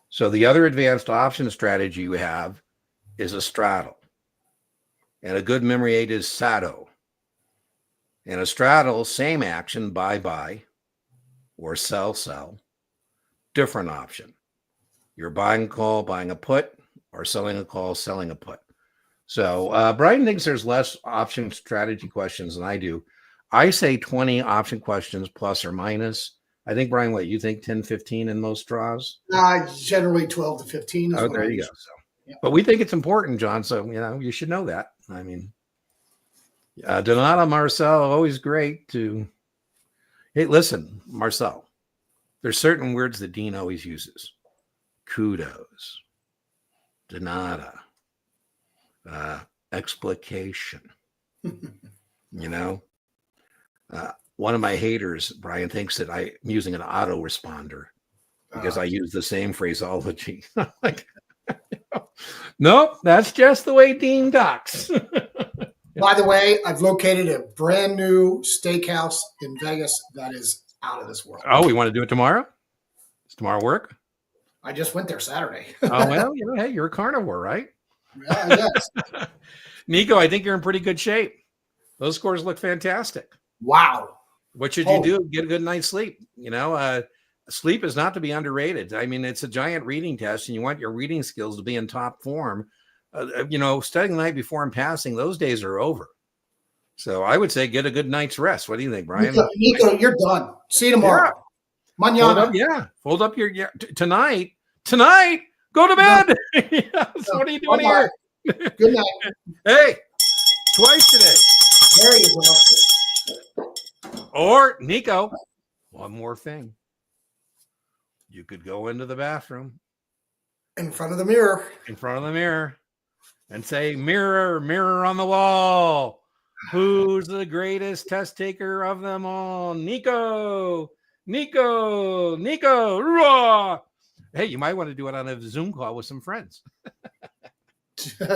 So the other advanced option strategy you have is a straddle. And a good memory aid is SATO. And a straddle, same action, buy, or sell, different option. You're buying a call, buying a put, or selling a call, selling a put. So Brian thinks there's less option strategy questions than I do. I say 20 option questions plus or minus. I think, Brian, what you think, 10, 15 in most draws? Generally 12 to 15. Oh, there you go. So, yeah. But we think it's important, John. So, you should know that. I mean, Donata, Marcel, always great to. Hey, listen, Marcel, there's certain words that Dean always uses. Kudos, Donata, explication, one of my haters, Brian, thinks that I'm using an autoresponder because I use the same phraseology. Like, nope, that's just the way Dean talks. By the way, I've located a brand new steakhouse in Vegas that is out of this world. Oh, we want to do it tomorrow? Does tomorrow work? I just went there Saturday. Oh, well, hey, you're a carnivore, right? Yeah, I guess. Nico, I think you're in pretty good shape. Those scores look fantastic. Wow. What should you do? Get a good night's sleep. Sleep is not to be underrated. I mean, it's a giant reading test, and you want your reading skills to be in top form. Studying the night before and passing, those days are over. So I would say get a good night's rest. What do you think, Brian? Nico, you're done. See you tomorrow. Yeah. Mañana. Fold up your tonight. Tonight, go to bed. So what are you doing here? Good night. Hey, twice today. There you go. Or, Nico, one more thing. You could go into the bathroom. In front of the mirror. And say, mirror, mirror on the wall. Who's the greatest test taker of them all? Nico. Raw. Hey, you might want to do it on a Zoom call with some friends. Took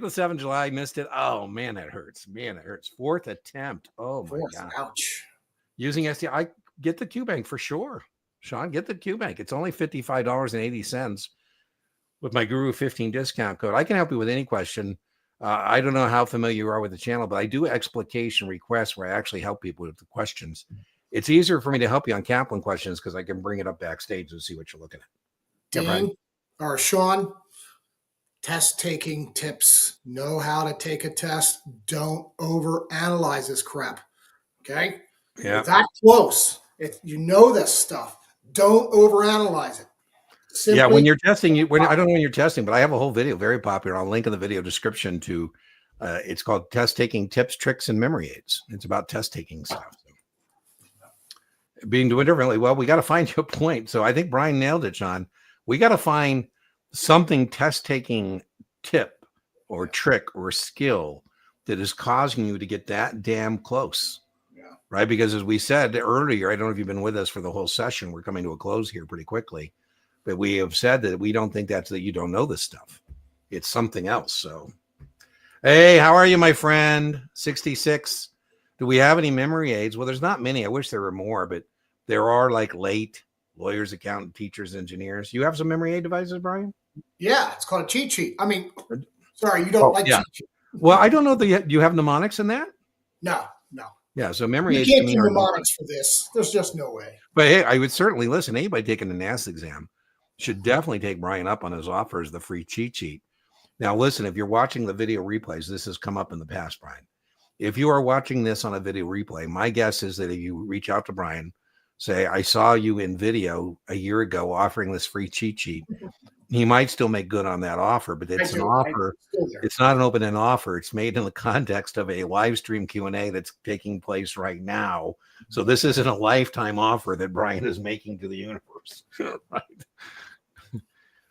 the 7th of July, missed it. Oh, man, that hurts. 4th attempt. Oh, my God. Ouch. Using SDI, get the QBank for sure. Sean, get the QBank. It's only $55.80 with my Guru 15 discount code. I can help you with any question. I don't know how familiar you are with the channel, but I do explication requests where I actually help people with the questions. It's easier for me to help you on Kaplan questions because I can bring it up backstage and see what you're looking at. Dean or Sean, test taking tips. Know how to take a test. Don't over analyze this crap. Okay? Yeah. You're that close. If you know this stuff, don't over analyze it. Simply, yeah, when you're testing, I don't know when you're testing, but I have a whole video, very popular. I'll link in the video description to, it's called Test Taking Tips, Tricks, and Memory Aids. It's about test taking stuff. Being doing differently. Well, we got to find your point. So I think Brian nailed it, John. We got to find something test taking tip or trick or skill that is causing you to get that damn close. Right? Because as we said earlier, I don't know if you've been with us for the whole session. We're coming to a close here pretty quickly. But we have said that we don't think that's that you don't know this stuff. It's something else. So, hey, how are you, my friend? 66. Do we have any memory aids? Well, there's not many. I wish there were more, but there are like late lawyers, accountant, teachers, engineers. You have some memory aid devices, Brian? Yeah, it's called a cheat sheet. I mean, sorry, you don't like cheat sheet. Well, I don't know. Do you have mnemonics in that? No. Yeah, so memory aids. You can't do mnemonics for this. There's just no way. But hey, I would certainly listen. Anybody taking the NASA exam should definitely take Brian up on his offer as the free cheat sheet. Now, listen, if you're watching the video replays, this has come up in the past, Brian. If you are watching this on a video replay, my guess is that if you reach out to Brian, say, I saw you in video a year ago offering this free cheat sheet, he might still make good on that offer, but it's an offer. It's not an open-end offer. It's made in the context of a live stream Q&A that's taking place right now. So this isn't a lifetime offer that Brian is making to the universe. Right?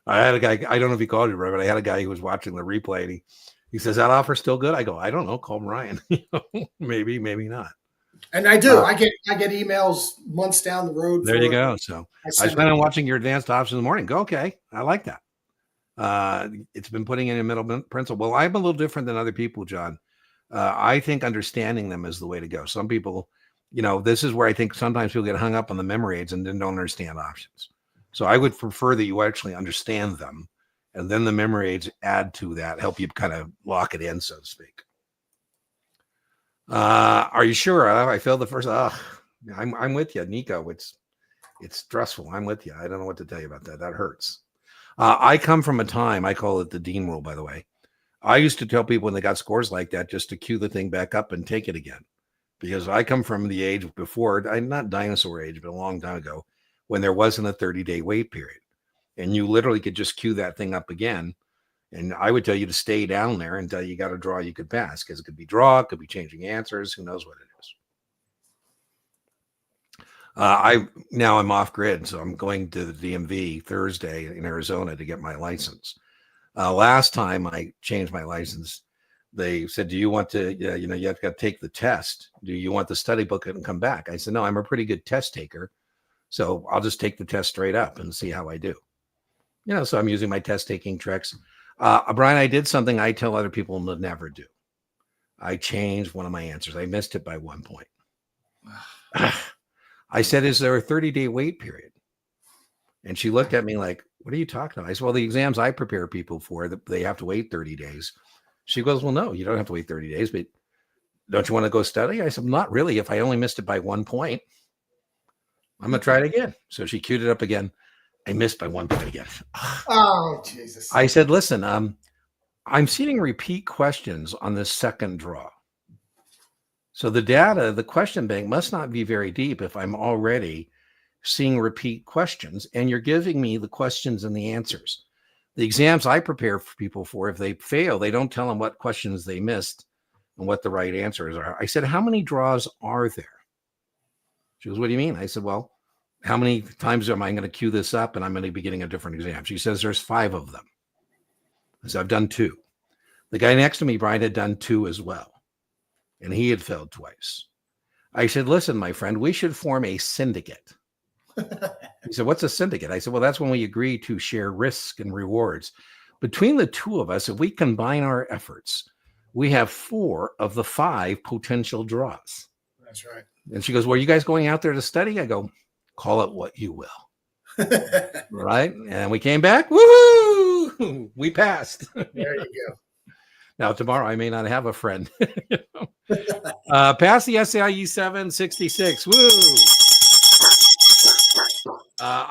I had a guy, I don't know if he called you, but I had a guy who was watching the replay and he says, that offer's still good? I go, I don't know, call Brian. Maybe not. And I do. I get emails months down the road. There you go. So I plan on watching your advanced options in the morning. Go, okay. I like that. It's been putting in a middle principle. Well, I'm a little different than other people, John. I think understanding them is the way to go. Some people, this is where I think sometimes people get hung up on the memory aids and then don't understand options. So I would prefer that you actually understand them, and then the memory aids add to that, help you kind of lock it in, so to speak. Are you sure? I failed the first. I'm with you, Nico. It's stressful. I'm with you. I don't know what to tell you about that. That hurts. I come from a time, I call it the Dean rule, by the way. I used to tell people when they got scores like that just to cue the thing back up and take it again, because I come from the age before, I'm not dinosaur age, but a long time ago, when there wasn't a 30-day wait period, and you literally could just cue that thing up again. And I would tell you to stay down there until you got a draw you could pass, because it could be draw, it could be changing answers. Who knows what it is? Now I'm off grid, so I'm going to the DMV Thursday in Arizona to get my license. Last time I changed my license, they said, do you want to, you have to take the test. Do you want the study book and come back? I said, no, I'm a pretty good test taker. So I'll just take the test straight up and see how I do. So I'm using my test taking tricks. Brian, I did something I tell other people to never do. I changed one of my answers. I missed it by 1 point. I said, is there a 30-day wait period? And she looked at me like, what are you talking about? I said, well, the exams I prepare people for, they have to wait 30 days. She goes, well, no, you don't have to wait 30 days, but don't you want to go study? I said, not really. If I only missed it by 1 point, I'm going to try it again. So she queued it up again. I missed by 1 point again. Oh, Jesus. I said, listen, I'm seeing repeat questions on this second draw. So the data, the question bank must not be very deep if I'm already seeing repeat questions, and you're giving me the questions and the answers. The exams I prepare for people for, if they fail, they don't tell them what questions they missed and what the right answers are. I said, how many draws are there? She goes, what do you mean? I said, well, how many times am I going to queue this up and I'm going to be getting a different exam? She says, there's 5 of them. I said, I've done 2. The guy next to me, Brian, had done 2 as well, and he had failed twice. I said, listen, my friend, we should form a syndicate. He said, what's a syndicate? I said, well, that's when we agree to share risks and rewards. Between the 2 of us, if we combine our efforts, we have 4 of the 5 potential draws. That's right. And she goes, well, are you guys going out there to study? I go, call it what you will. Right? And we came back. Woohoo! We passed. There you go. Now, tomorrow I may not have a friend. Pass the SAIU 766. Woo!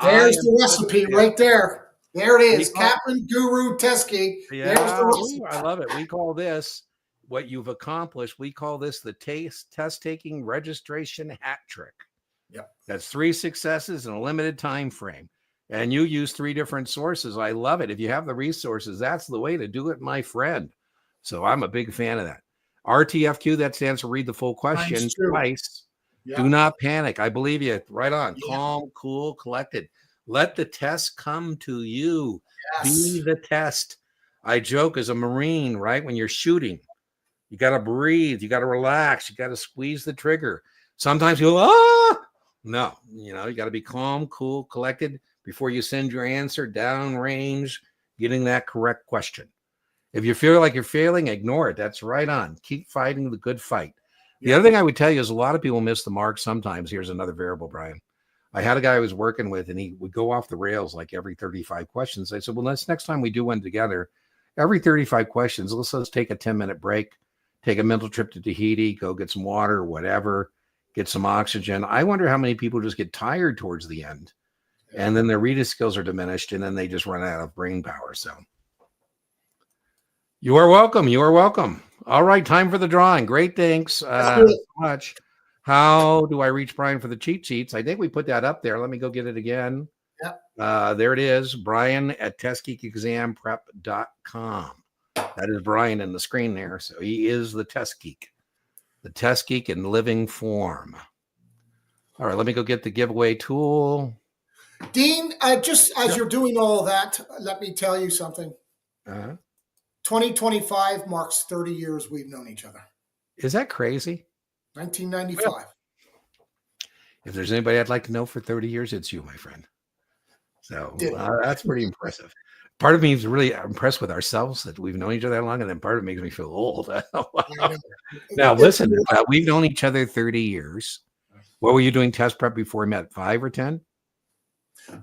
There's the recipe right there. There it is. Kaplan Guru Test Geek. Yeah, There's the recipe. I love it. We call this what you've accomplished. We call this the test taking registration hat trick. Yep. That's 3 successes in a limited time frame. And you use 3 different sources. I love it. If you have the resources, that's the way to do it, my friend. So I'm a big fan of that. RTFQ, that stands for read the full question twice. Yep. Do not panic. I believe you. Right on. Yeah. Calm, cool, collected. Let the test come to you. Yes. Be the test. I joke as a Marine, right? When you're shooting, you got to breathe. You got to relax. You got to squeeze the trigger. Sometimes you go, no, you got to be calm, cool, collected before you send your answer down range, getting that correct question. If you feel like you're failing, ignore it. That's right on. Keep fighting the good fight. The other thing I would tell you is a lot of people miss the mark sometimes. Here's another variable, Brian. I had a guy I was working with, and he would go off the rails like every 35 questions. I said, well, next time we do one together, every 35 questions, let's take a 10-minute break, take a mental trip to Tahiti, go get some water, whatever, get some oxygen. I wonder how many people just get tired towards the end, and then their reading skills are diminished, and then they just run out of brain power. So you are welcome. You are welcome. All right, time for the drawing. Great, thanks so much. How do I reach Brian for the cheat sheets? I think we put that up there. Let me go get it again. Yep. There it is, Brian at testgeekexamprep.com. That is Brian in the screen there. So he is the test geek in living form. All right, let me go get the giveaway tool. Dean, just as you're doing all that, let me tell you something. 2025 marks 30 years we've known each other. Is that crazy? 1995. Well, if there's anybody I'd like to know for 30 years, it's you, my friend. So that's pretty impressive. Part of me is really impressed with ourselves that we've known each other that long, and then part of it makes me feel old. Now, listen, we've known each other 30 years. What were you doing test prep before we met? 5 or 10?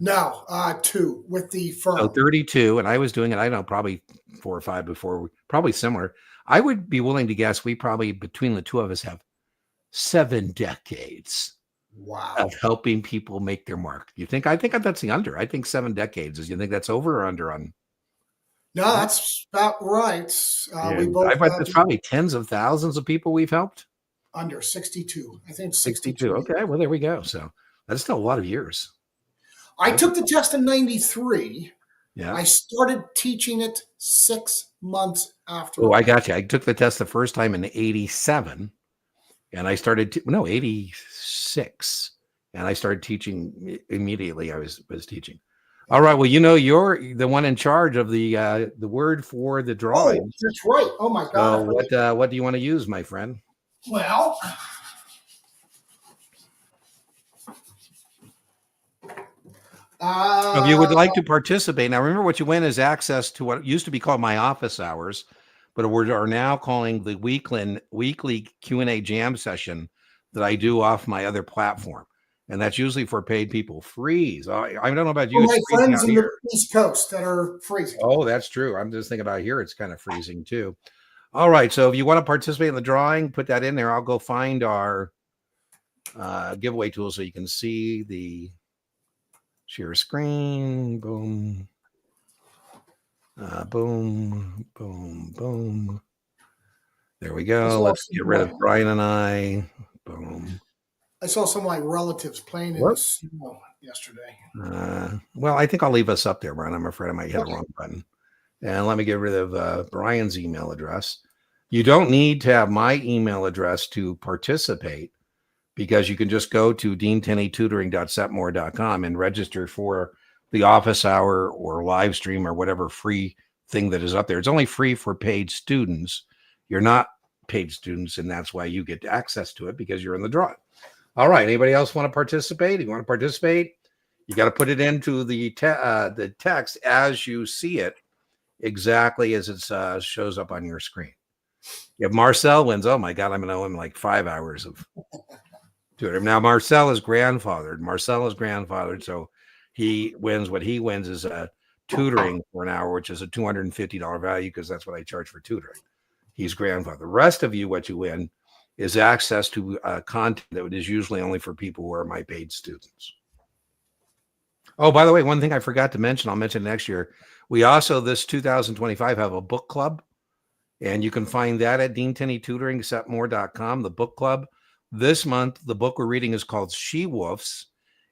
No, 2 with the firm. So 32, and I was doing it, I don't know, probably 4 or 5 before, probably similar. I would be willing to guess we probably, between the two of us, have 7 decades of helping people make their mark. You think? I think that's the under. I think 7 decades. Do you think that's over or under on? No, that's about right. We both. I bet there's probably tens of thousands of people we've helped. Under 62. I think it's 62. Okay, well, there we go. So that's still a lot of years. I took the test in 93. Yeah. I started teaching it 6 months after. Oh, I got you. I took the test the first time in 87. And I started, 86. And I started teaching immediately. I was teaching. All right. Well, you're the one in charge of the word for the drawing. Oh, that's right. Oh my God. So what do you want to use, my friend? Well, if you would like to participate, now remember what you win is access to what used to be called my office hours, but we are now calling the weekly Q&A jam session that I do off my other platform. And that's usually for paid people. Freeze. I don't know about you. My friends in the East Coast that are freezing. Oh, that's true. I'm just thinking about here. It's kind of freezing too. All right. So if you want to participate in the drawing, put that in there. I'll go find our giveaway tool so you can see the share screen. Boom. Boom, boom, boom. There we go. Let's get rid of Brian and I. Boom. I saw some of my relatives playing in the snow yesterday. Well, I think I'll leave us up there, Brian. I'm afraid I might hit the wrong button. And let me get rid of Brian's email address. You don't need to have my email address to participate because you can just go to deantenneytutoring.setmore.com and register for the office hour or live stream or whatever free thing that is up there. It's only free for paid students. You're not paid students, and that's why you get access to it because you're in the draw. All right. Anybody else want to participate? If you want to participate, you got to put it into the text as you see it, exactly as it shows up on your screen. If Marcel wins, oh my God, I'm going to owe him like 5 hours of tutoring. Now, Marcel is grandfathered. So he wins. What he wins is tutoring for an hour, which is a $250 value because that's what I charge for tutoring. He's grandfather. The rest of you, what you win is access to content that is usually only for people who are my paid students. Oh, by the way, one thing I forgot to mention, I'll mention next year. We also, this 2025, have a book club, and you can find that at deantenneytutoringsetmore.com, the book club. This month, the book we're reading is called She Wolves.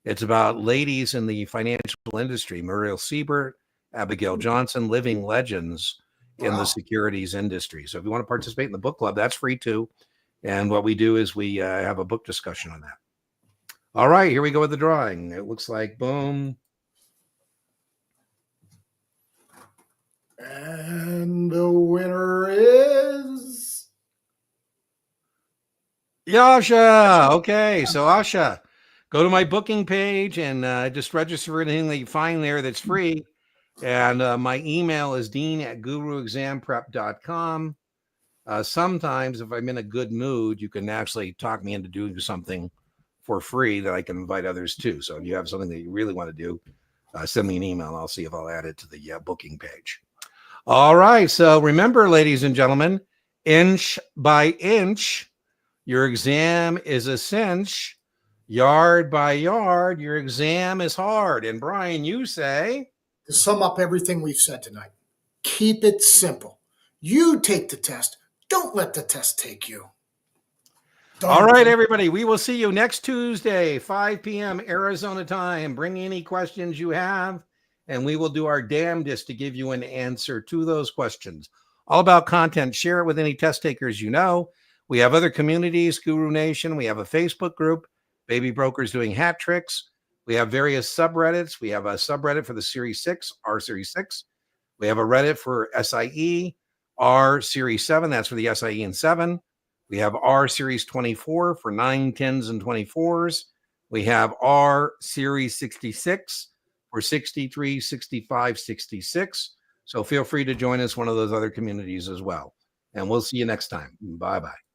It's about ladies in the financial industry, Muriel Siebert, Abigail Johnson, living legends in the securities industry. So if you want to participate in the book club, that's free too. And what we do is we have a book discussion on that. All right, here we go with the drawing. It looks like boom. And the winner is Yasha. Okay, so Asha, go to my booking page and just register for anything that you find there that's free. And my email is dean@guruexamprep.com. Sometimes if I'm in a good mood, you can actually talk me into doing something for free that I can invite others to. So if you have something that you really want to do, send me an email and I'll see if I'll add it to the booking page. All right. So remember, ladies and gentlemen, inch by inch, your exam is a cinch. Yard by yard, your exam is hard. And Brian, you say? To sum up everything we've said tonight, keep it simple. You take the test. Don't let the test take you. All right, everybody. We will see you next Tuesday, 5 p.m. Arizona time. Bring any questions you have, and we will do our damnedest to give you an answer to those questions. All about content. Share it with any test takers you know. We have other communities, Guru Nation. We have a Facebook group, Baby Brokers Doing Hat Tricks. We have various subreddits. We have a subreddit for the Series 6, R Series 6. We have a Reddit for SIE, R Series 7. That's for the SIE and 7. We have R Series 24 for 9, 10s, and 24s. We have R Series 66 for 63, 65, 66. So feel free to join us, one of those other communities as well. And we'll see you next time. Bye-bye.